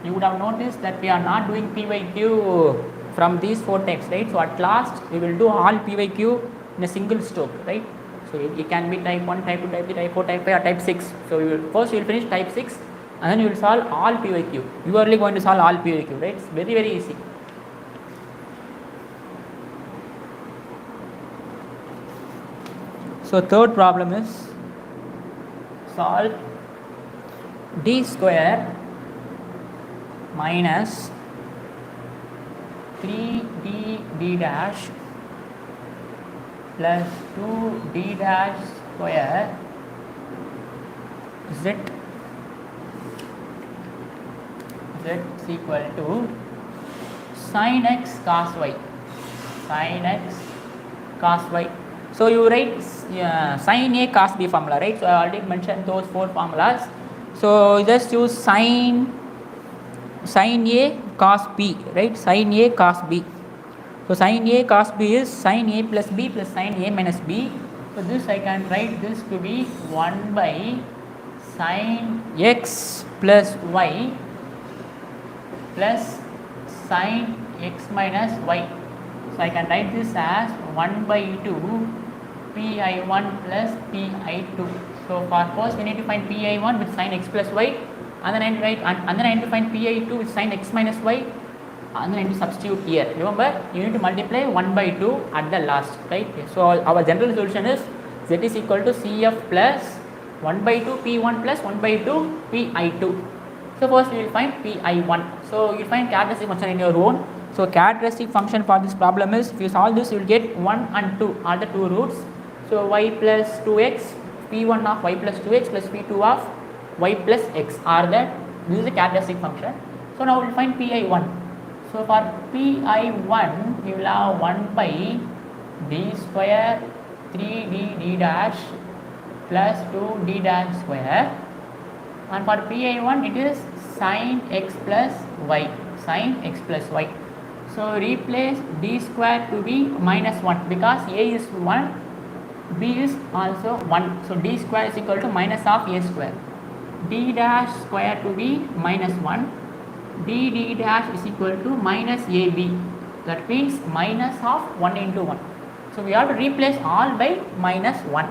You would have noticed that we are not doing PYQ from these 4 types, right? So at last we will do all PYQ in a single stroke, right? So it can be type 1, type 2, type 3, type 4, type 5 or type 6. So we will first finish type 6 and then you will solve all PYQ. You are only going to solve all PYQ, right? It's very, very easy. So third problem is solve d square minus 3d dash plus 2d dash square z is equal to sin x cos y. Sin x cos y. So you write sin A cos B formula, right? So I already mentioned those 4 formulas. So just use sin A cos B, right? Sin A cos B. So sin A cos B is sin A plus B plus sin A minus B. So this I can write this to be 1 by sin x plus y plus sin x minus y. So I can write this as 1 by 2 pi1 plus pi2. So for first we need to find pi1 with sin x plus y, and then I need to find pi2 with sin x minus y, and then I need to substitute here. Remember, you need to multiply 1 by 2 at the last, right? So our general solution is z is equal to cf plus 1 by 2 p1 plus 1 by 2 pi2. So first we will find pi1. So you find characteristic function in your own. So characteristic function for this problem is, if you solve this, you will get 1 and 2 are the 2 roots. So y plus 2x, p1 of y plus 2x plus p2 of y plus x are that. This is the characteristic function. So now we will find pi1. So for pi1 we will have 1 by d square 3d dash plus 2d dash square, and for pi1 it is sin x plus y. Sin x plus y. So replace d square to be minus 1 because a is 1, b is also 1. So d square is equal to minus of a square. D dash square to be minus 1. D dash is equal to minus ab. that means minus of 1 into 1. So we have to replace all by minus 1.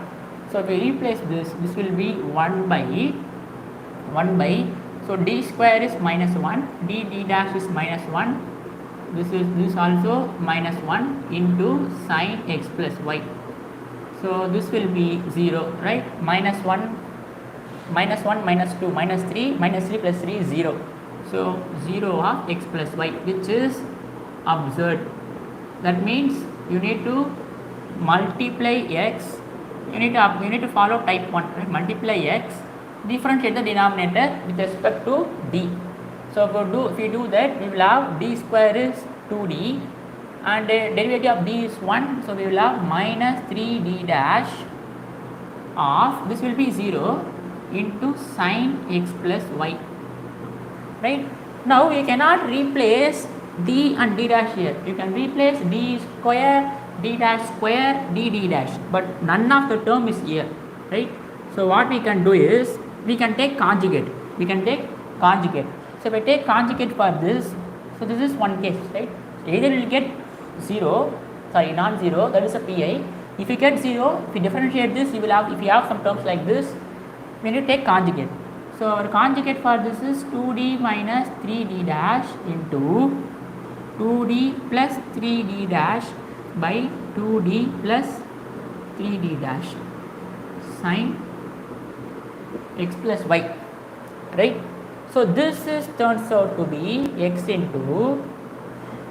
So if we replace this will be 1 by, so d square is minus 1, d dash is minus 1, this also minus 1 into sine x plus y. So this will be 0, right? Minus 1, minus 1, minus 2, minus 3 plus 3 is 0. So 0 of x plus y, which is absurd. That means you need to multiply x, you need to follow type 1, right? Multiply x, differentiate the denominator with respect to d. So if we do that, we will have d square is 2d and derivative of d is 1, so we will have minus 3d dash of, this will be 0 into sine x plus y, right? Now you cannot replace d and d dash here. You can replace d square, d dash square, d dash, but none of the term is here, right? So what we can do is we can take conjugate. So if I take conjugate for this, so this is one case, right? Either you will get non-zero, that is a pi. If you get 0, if you differentiate this, you will have, if you have some terms like this, we need to take conjugate. So our conjugate for this is 2d minus 3d dash into 2d plus 3d dash by 2d plus 3d dash sine x plus y, right? So this is turns out to be x into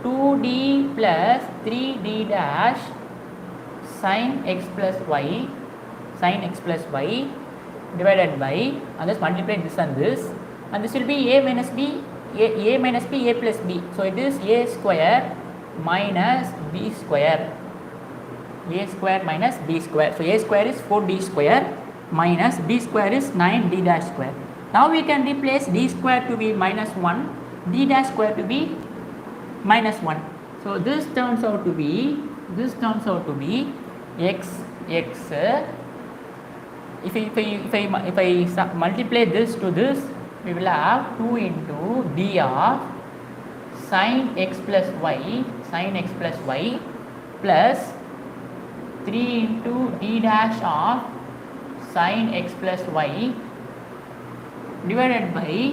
2d plus 3d dash sine x plus y divided by, and just multiply this and this will be a minus b, a minus b, a plus b. So it is a square minus b square, a square minus b square. So a square is 4d square minus b square is 9d dash square. Now we can replace d square to be minus 1, d dash square to be minus 1. So this turns out to be x. If I multiply this to this, we will have 2 into d of sine x plus y plus 3 into d dash of sine x plus y divided by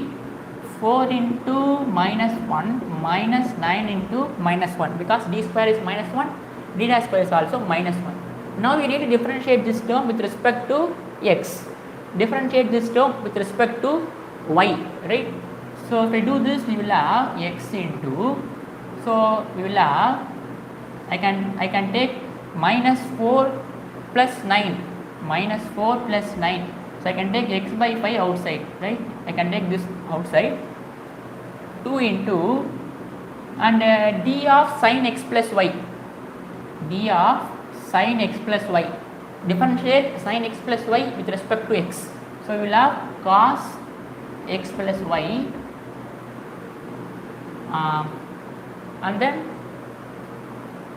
4 into minus 1 minus 9 into minus 1, because d square is minus 1, d dash square is also minus 1. Now we need to differentiate this term with respect to x, differentiate this term with respect to y, right? So if I do this, we will have x into, so we will have, I can take minus 4 plus 9, so I can take x by 5 outside, right? I can take this outside, 2 into, and d of sine x plus y, differentiate sine x plus y with respect to x. So we will have cos x plus y and then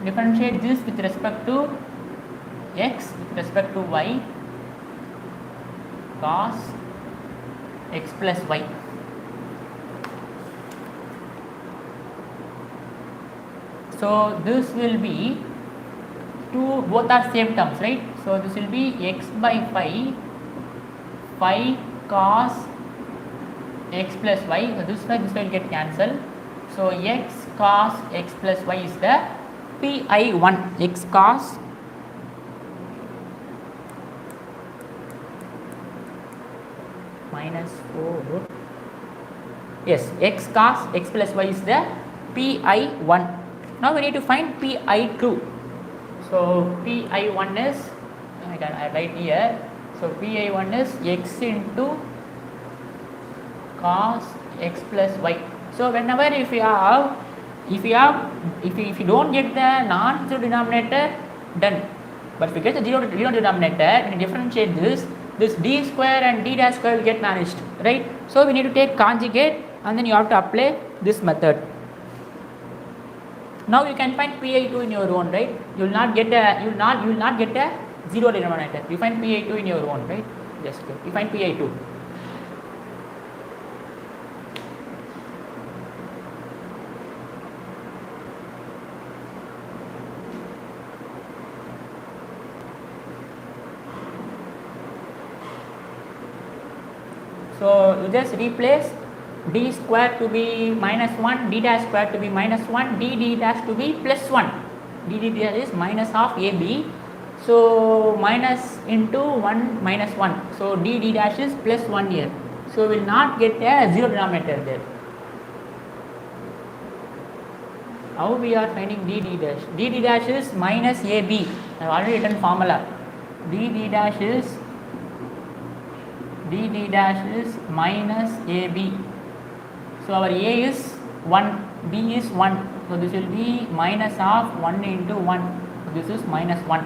differentiate this with respect to x, with respect to y, cos x plus y. So this will be both are same terms, right? So this will be x by 5 cos x plus y. So this will get cancelled. So x cos x plus y is the pi1, x cos minus 4, yes, x cos x plus y is the pi1. Now we need to find pi2. So pi1 is, I write here, so pi1 is x into cos x plus y. So whenever if you don't get the non-zero denominator, done. But if you get the zero denominator, when you differentiate this d square and d dash square will get managed, right? So we need to take conjugate and then you have to apply this method. Now you can find pi2 in your own, right? You will not get a zero denominator. You find pi2 in your own, right? Just you find pi2. So you just replace d square to be minus 1, d dash square to be minus 1, d dash to be plus 1. d dash is minus half ab. So minus into 1 minus 1. So d dash is plus 1 here. So we will not get a 0 denominator there. How we are finding d dash? d dash is minus ab. I have already written formula. d dash is minus ab. So our a is 1, b is 1. So this will be minus half 1 into 1. So this is minus 1.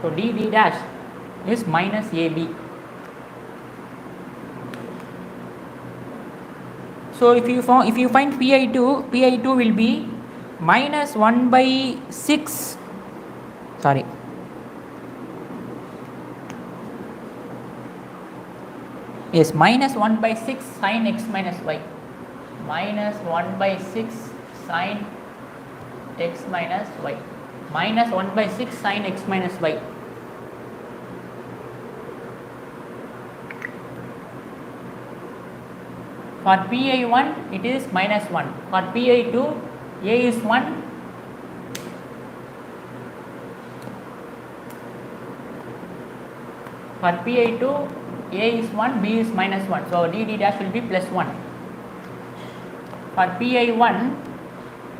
So d dash is minus ab. So if you find pi2 will be minus 1 by 6. Sorry. Yes, minus 1 by 6 sin x minus y. Minus 1 by 6 sin x minus y. Minus 1 by 6 sin x minus y. For pi1 it is minus 1. For pi2 a is 1. For pi2 a is 1, b is minus 1. So d dash will be plus 1. For pi1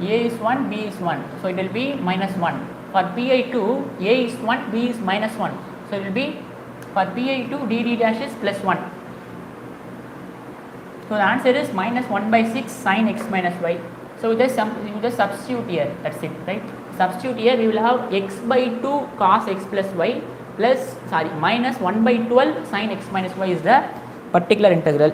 a is 1, b is 1. So it will be minus 1. For pi2 a is 1, b is minus 1. So it will be for pi2 d dash is plus 1. So the answer is minus 1 by 6 sin x minus y. So you just substitute here, that's it, right? Substitute here, we will have x by 2 cos x plus y plus minus 1 by 12 sin x minus y is the particular integral.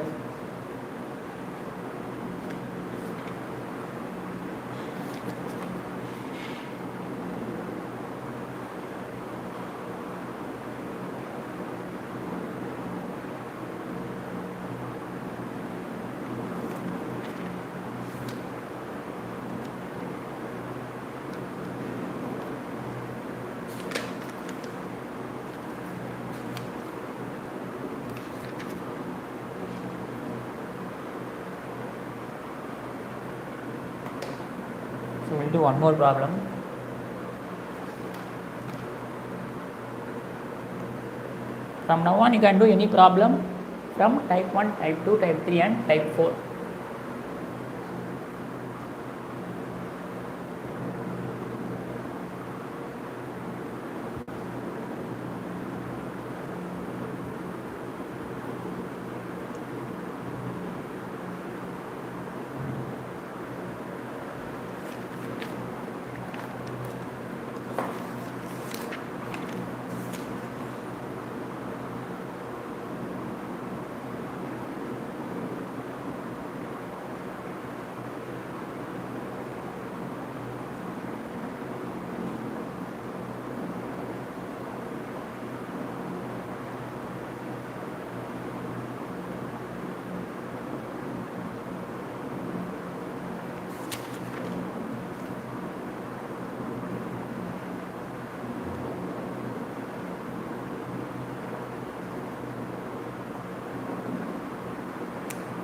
So we will do one more problem. From now on you can do any problem from type 1, type 2, type 3 and type 4.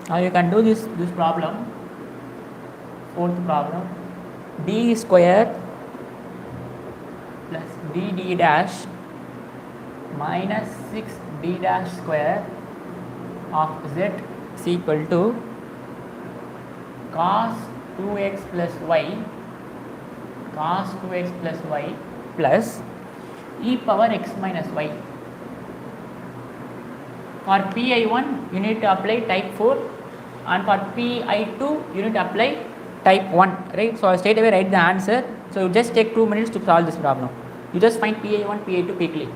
Now you can do this problem, fourth problem, d square plus d dash minus 6d dash square of z is equal to cos 2x plus y plus e power x minus y. For pi1 you need to apply type 4 and for pi2 you need to apply type 1, right? So I straight away write the answer. So you just take 2 minutes to solve this problem. You just find pi1, pi2 quickly.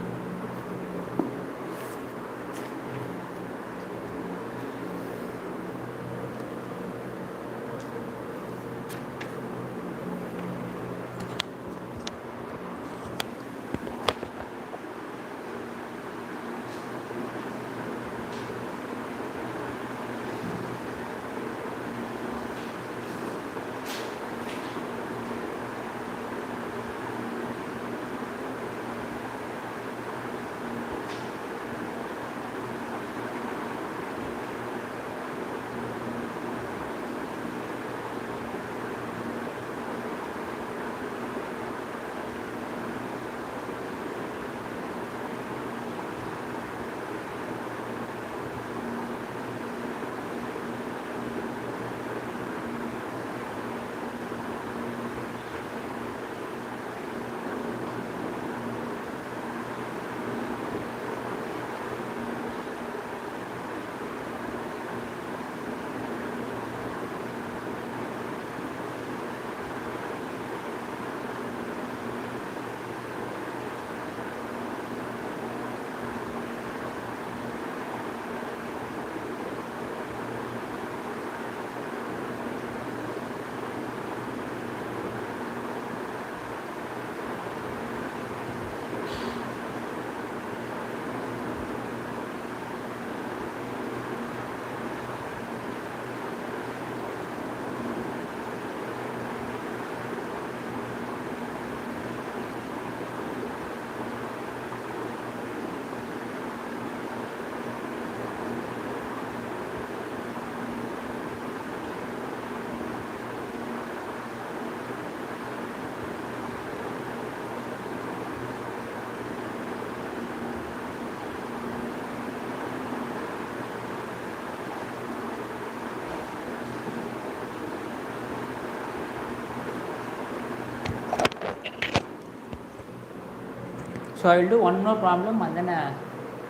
So I will do one more problem and then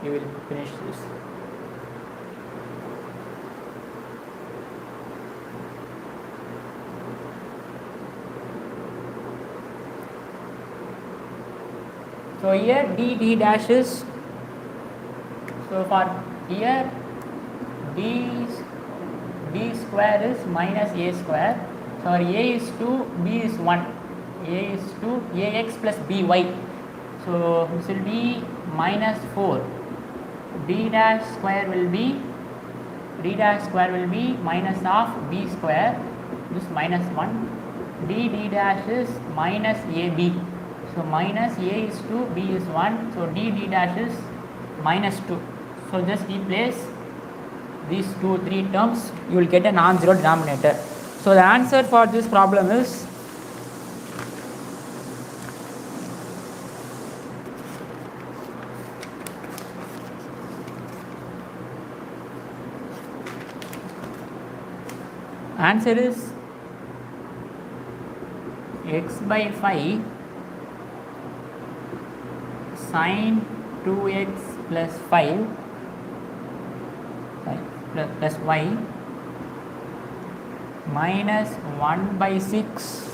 we will finish this. So here d dash is, so for here d square is minus a square. So a is 2, b is 1. A is 2, ax plus by. So this will be minus 4. d dash square will be minus of b square. This minus 1. d dash is minus ab. So minus a is 2, b is 1. So d dash is minus 2. So just replace these 3 terms, you will get a non-zero denominator. So the answer for this problem is x by 5 sine 2x plus 5 plus y minus 1 by 6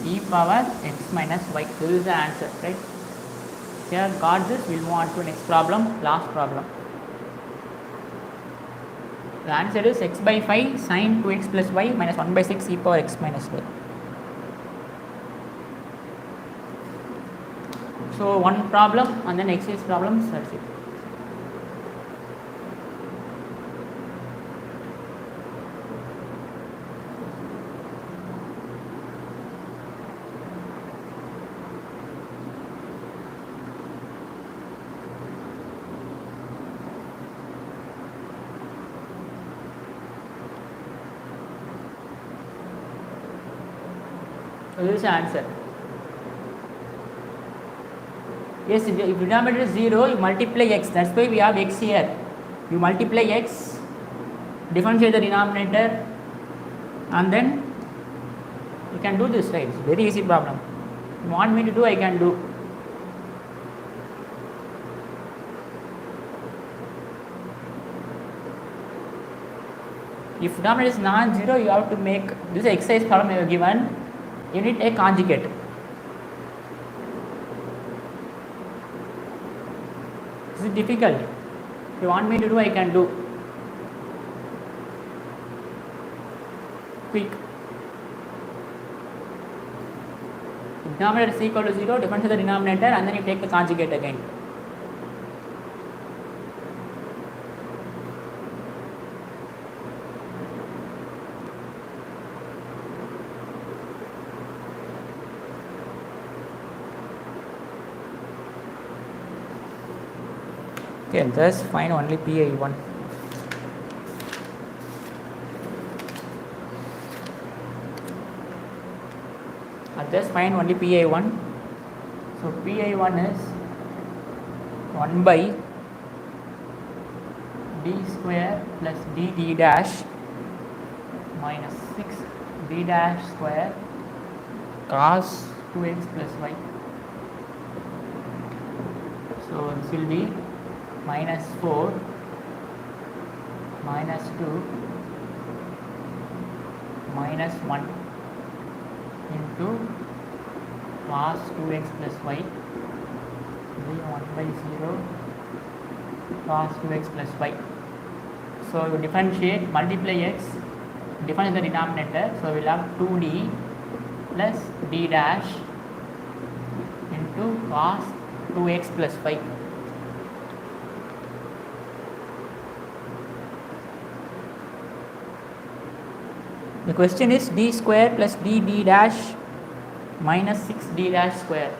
e power x minus y. This is the answer, right? Here got this. We'll move on to next problem, last problem. The answer is x by 5 sine 2x plus y minus 1 by 6 e power x minus y. So one problem and then exercise problems, that's it. So this is the answer. Yes, if denominator is 0, you multiply x. That's why we have x here. You multiply x, differentiate the denominator, and then you can do this, right? It's a very easy problem. If you want me to do, I can do. If denominator is non-zero, you have to make this exercise problem you are given. You need a conjugate. This is difficult. If you want me to do, I can do. Quick. If denominator is equal to 0, differentiate the denominator and then you take the conjugate again. Okay, just find only PI1. I'll just find only PI1. So PI1 is 1 by d square plus d dash minus 6 d dash square cos 2x plus y. So this will be minus 4 minus 2 minus 1 into cos 2x plus y, 1 by 0 cos 2x plus y. So you differentiate, multiply x, differentiate the denominator. So we will have 2d plus d dash into cos 2x plus y. The question is d square plus d dash minus 6d dash square.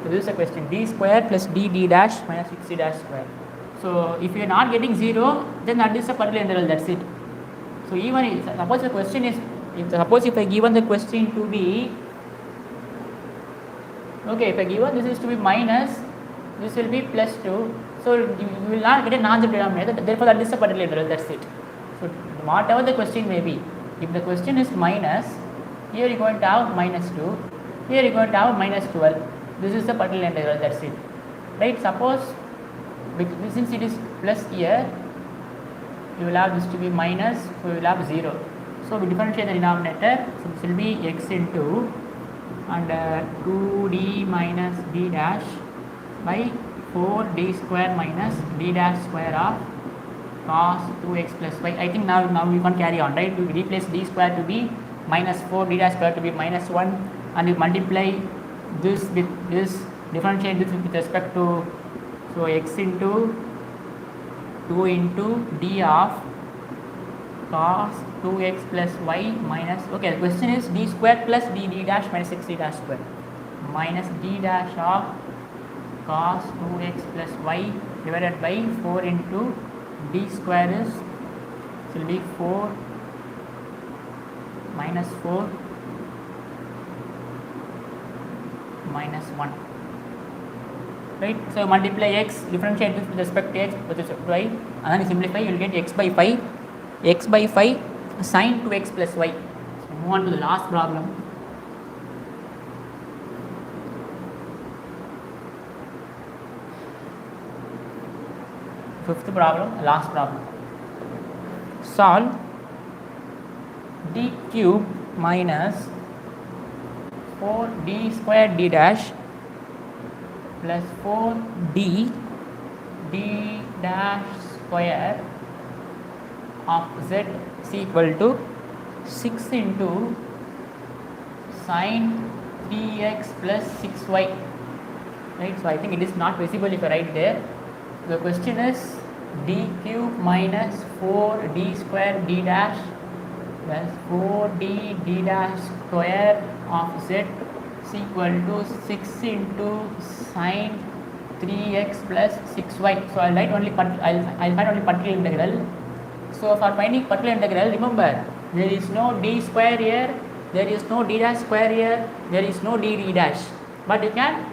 So this is the question, d square plus d dash minus 6d dash square. So if you are not getting 0, then that is a particular integral, that's it. So even if, suppose the question is, if I given the question to be, okay, if I given this is to be minus, this will be plus 2. So you will not get a non-zero denominator, therefore that is a particular integral, that's it. So whatever the question may be, if the question is minus, Here you're going to have minus 2. Here you're going to have minus 12. This is the particular integral, that's it. Right? Suppose, since it is plus here, you will have this to be minus, so you will have 0. So we differentiate the denominator, so this will be x into and 2d minus d dash by 4d square minus d dash square of cos 2x plus y. I think now we can carry on, right? We replace d square to be minus 4, d dash square to be minus 1, and you multiply this with this, differentiate this with respect to, so x into 2 into d of cos 2x plus y minus, okay, the question is d square plus d dash minus 6d dash square minus d dash of cos 2x plus y divided by 4 into d square is, it will be 4 minus 4 minus 1. Right? So multiply x, differentiate this with respect to x with respect to y, and then you simplify, you will get x by 5 sin 2x plus y. So move on to the last problem. Fifth problem, last problem. Solve d cube minus 4d square d dash plus 4d d dash square of z is equal to 6 into sin 3x plus 6y. Right? So I think it is not visible if I write there. The question is d cube minus 4d square d dash plus 4d d dash square of z is equal to 6 into sin 3x plus 6y. So I'll write only I'll find only particular integral. So for finding particular integral, remember there is no d square here, there is no d dash square here, there is no d dash, but you can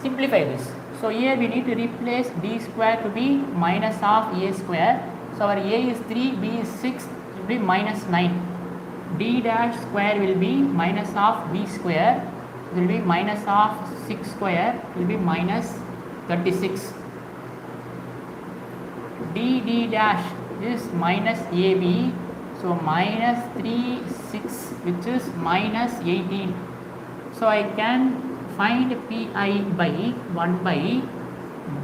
simplify this. So here we need to replace d square to be minus of a square. So our a is 3, b is 6, it will be minus 9. D dash square will be minus of b square, it will be minus of 6 square, it will be minus 36. d dash is minus ab, so minus 3, 6, which is minus 18. So I can find pi by 1 by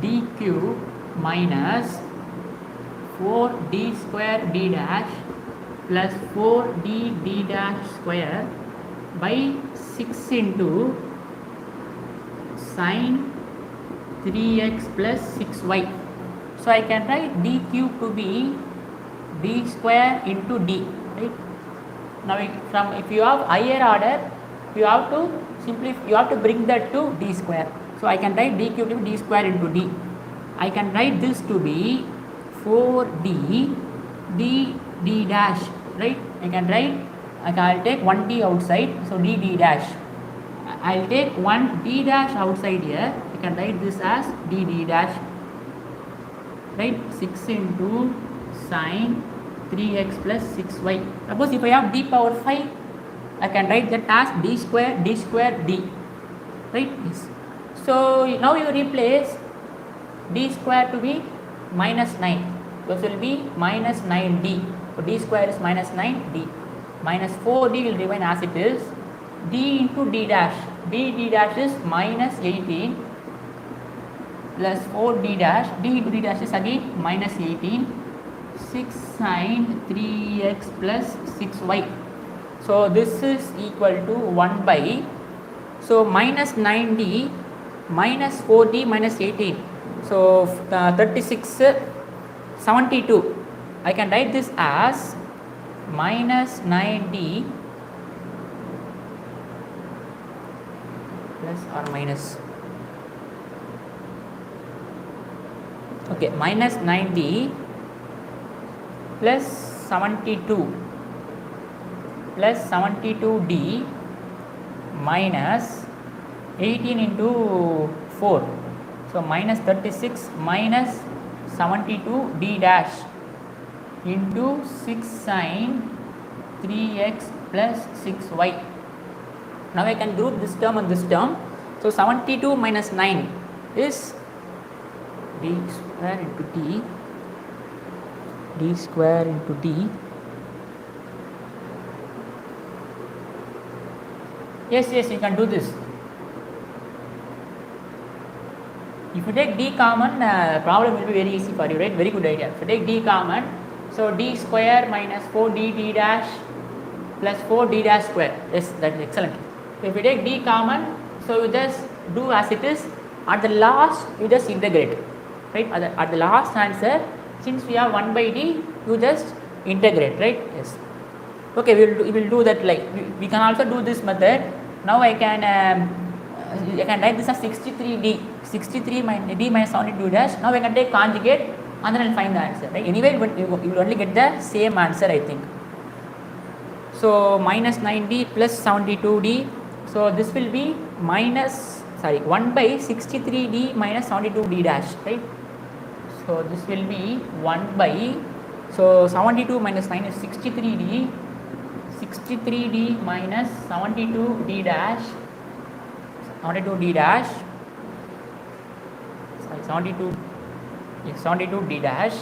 d cube minus 4d square d dash plus 4d d dash square by 6 into sin 3x plus 6y. So I can write d cube to be d square into d, right? Now if you have higher order, you have to bring that to d square. So I can write d cube to be d square into d. I can write this to be 4d d dash, right? I'll take 1d outside, so d dash. I'll take 1d dash outside here. I can write this as d dash, right? 6 into sin 3x plus 6y. Suppose if I have d power 5, I can write that as d square d, right? So now you replace d square to be minus 9. This will be minus 9d. So d square is minus 9d. Minus 4d will remain as it is. d into d dash. d dash is minus 18 plus 4d dash. d into d dash is again minus 18. 6 sin 3x plus 6y. So this is equal to 1 by, so minus 9d minus 4d minus 18. So 36, 72. I can write this as minus 9d plus or minus, okay, minus 9d plus 72 plus 72d minus 18 into 4. So minus 36 minus 72d dash into 6 sin 3x plus 6y. Now I can group this term and this term. So 72 minus 9 is d square into d square into d. Yes, you can do this. If you take d common, problem will be very easy for you, right? Very good idea. If you take d common, so d square minus 4d dash plus 4d dash square. Yes, that is excellent. So if you take d common, so you just do as it is. At the last, you just integrate, right? At the last answer, since we have 1 by d, you just integrate, right? Yes. Okay, we will do that. Like we can also do this method. Now I can write this as 63d, 63 minus d minus 72 dash. Now I can take conjugate and then I'll find the answer, right? Anyway, you will only get the same answer, I think. So minus 9d plus 72d. So this will be 1 by 63d minus 72d dash, right? So this will be 1 by, so 72 minus 9 is 63d, 63d minus 72d dash, 72d dash, sorry, 72d dash.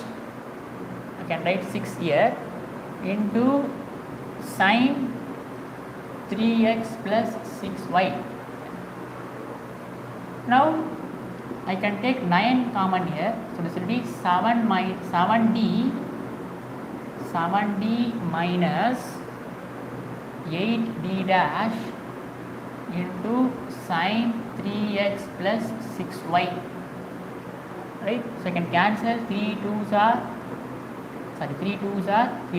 I can write 6 here into sine 3x plus 6y. Now I can take 9 common here, so this will be 7d minus 8d dash into sine 3x plus 6y, right? So I can cancel 3 2s are 3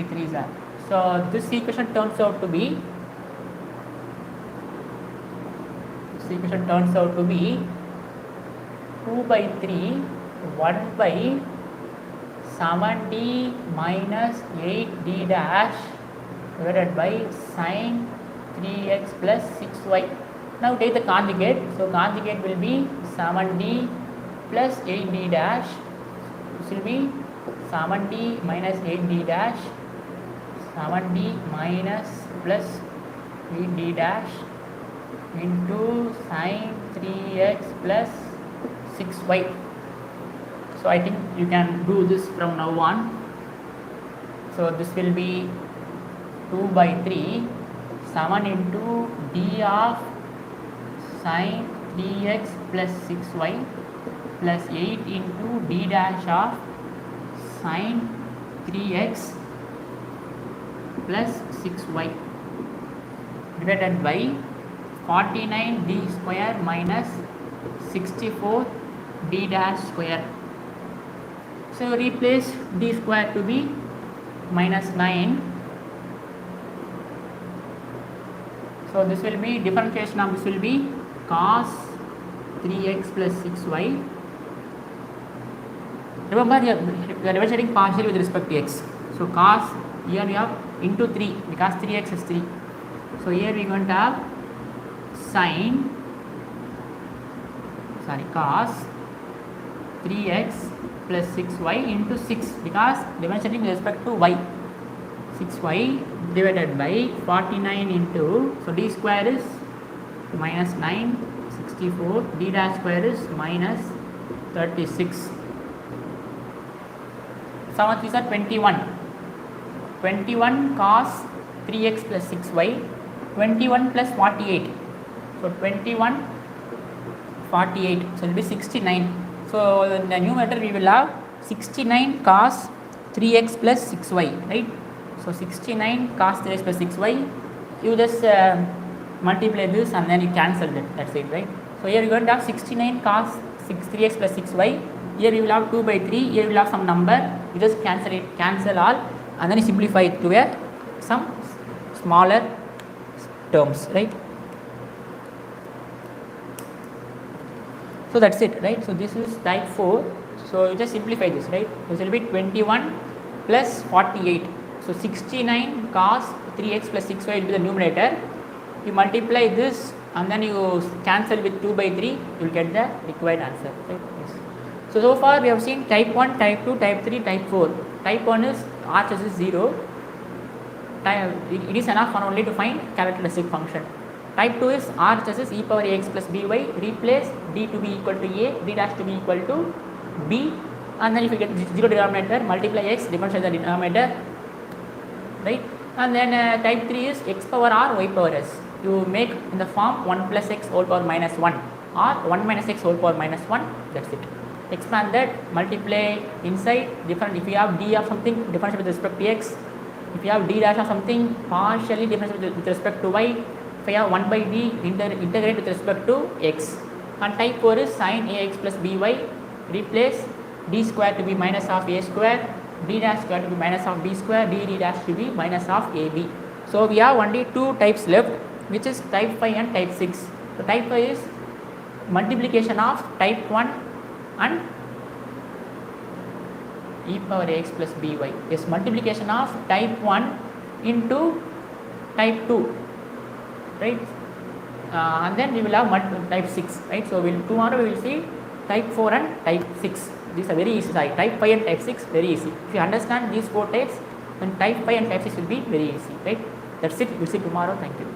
3s are. So this equation turns out to be 2 by 3 1 by 7d minus 8d dash divided by sine 3x plus 6y. Now take the conjugate. So conjugate will be 7d plus 8d dash. This will be 7d minus 8d dash, 7d minus plus 8d dash into sine 3x plus 6y. So I think you can do this from now on. So this will be 2 by 3, 7 into d of sine 3x plus 6y plus 8 into d dash of sine 3x plus 6y divided by 49d square minus 64 d dash square. So replace d square to be minus 9. So this will be differentiation of this will be cos 3x plus 6y. Remember you are differentiating partially with respect to x. So cos, here we have into 3 because 3x is 3. So here we are going to have cos 3x plus 6y into 6 because differentiating with respect to y. 6y divided by 49 into, so d square is minus 9, 64, d dash square is minus 36. 7 3s are 21. 21 cos 3x plus 6y, 21 plus 48. So 21, 48. So it will be 69. So in the numerator we will have 69 cos 3x plus 6y, right? So 69 cos 3x plus 6y. You just multiply this and then you cancel it. That's it, right? So here you are going to have 69 cos 3x plus 6y. Here we will have 2 by 3. Here we will have some number. You just cancel it, cancel all, and then you simplify it to some smaller terms, right? So that's it, right? So this is type 4. So you just simplify this, right? This will be 21 plus 48. So 69 cos 3x plus 6y will be the numerator. You multiply this and then you cancel with 2 by 3, you will get the required answer, right? Yes. So far we have seen type 1, type 2, type 3, type 4. Type 1 is RHS is 0. it is enough for only to find characteristic function. Type 2 is RHS e power ax plus by, replace d to be equal to a, d dash to be equal to b, and then if you get 0 denominator, multiply x, differentiate the denominator, right? And then type 3 is x power r, y power s. You make in the form 1 plus x whole power minus 1 or 1 minus x whole power minus 1, that's it. Expand that, multiply inside, different. If you have d of something, differentiate with respect to x. If you have d dash of something, partially differentiate with respect to y. If you have 1 by d, integrate with respect to x. And type 4 is sin ax plus by, replace d square to be minus of a square, d dash square to be minus of b square, d dash to be minus of ab. So we have only two types left, which is type 5 and type 6. So type 5 is multiplication of type 1 and e power ax plus by is multiplication of type 1 into type 2, right? And then we will have type 6, right? So tomorrow we will see type 4 and type 6. These are very easy. Type 5 and type 6 very easy. If you understand these 4 types, then type 5 and type 6 will be very easy, right? That's it. We'll see tomorrow. Thank you.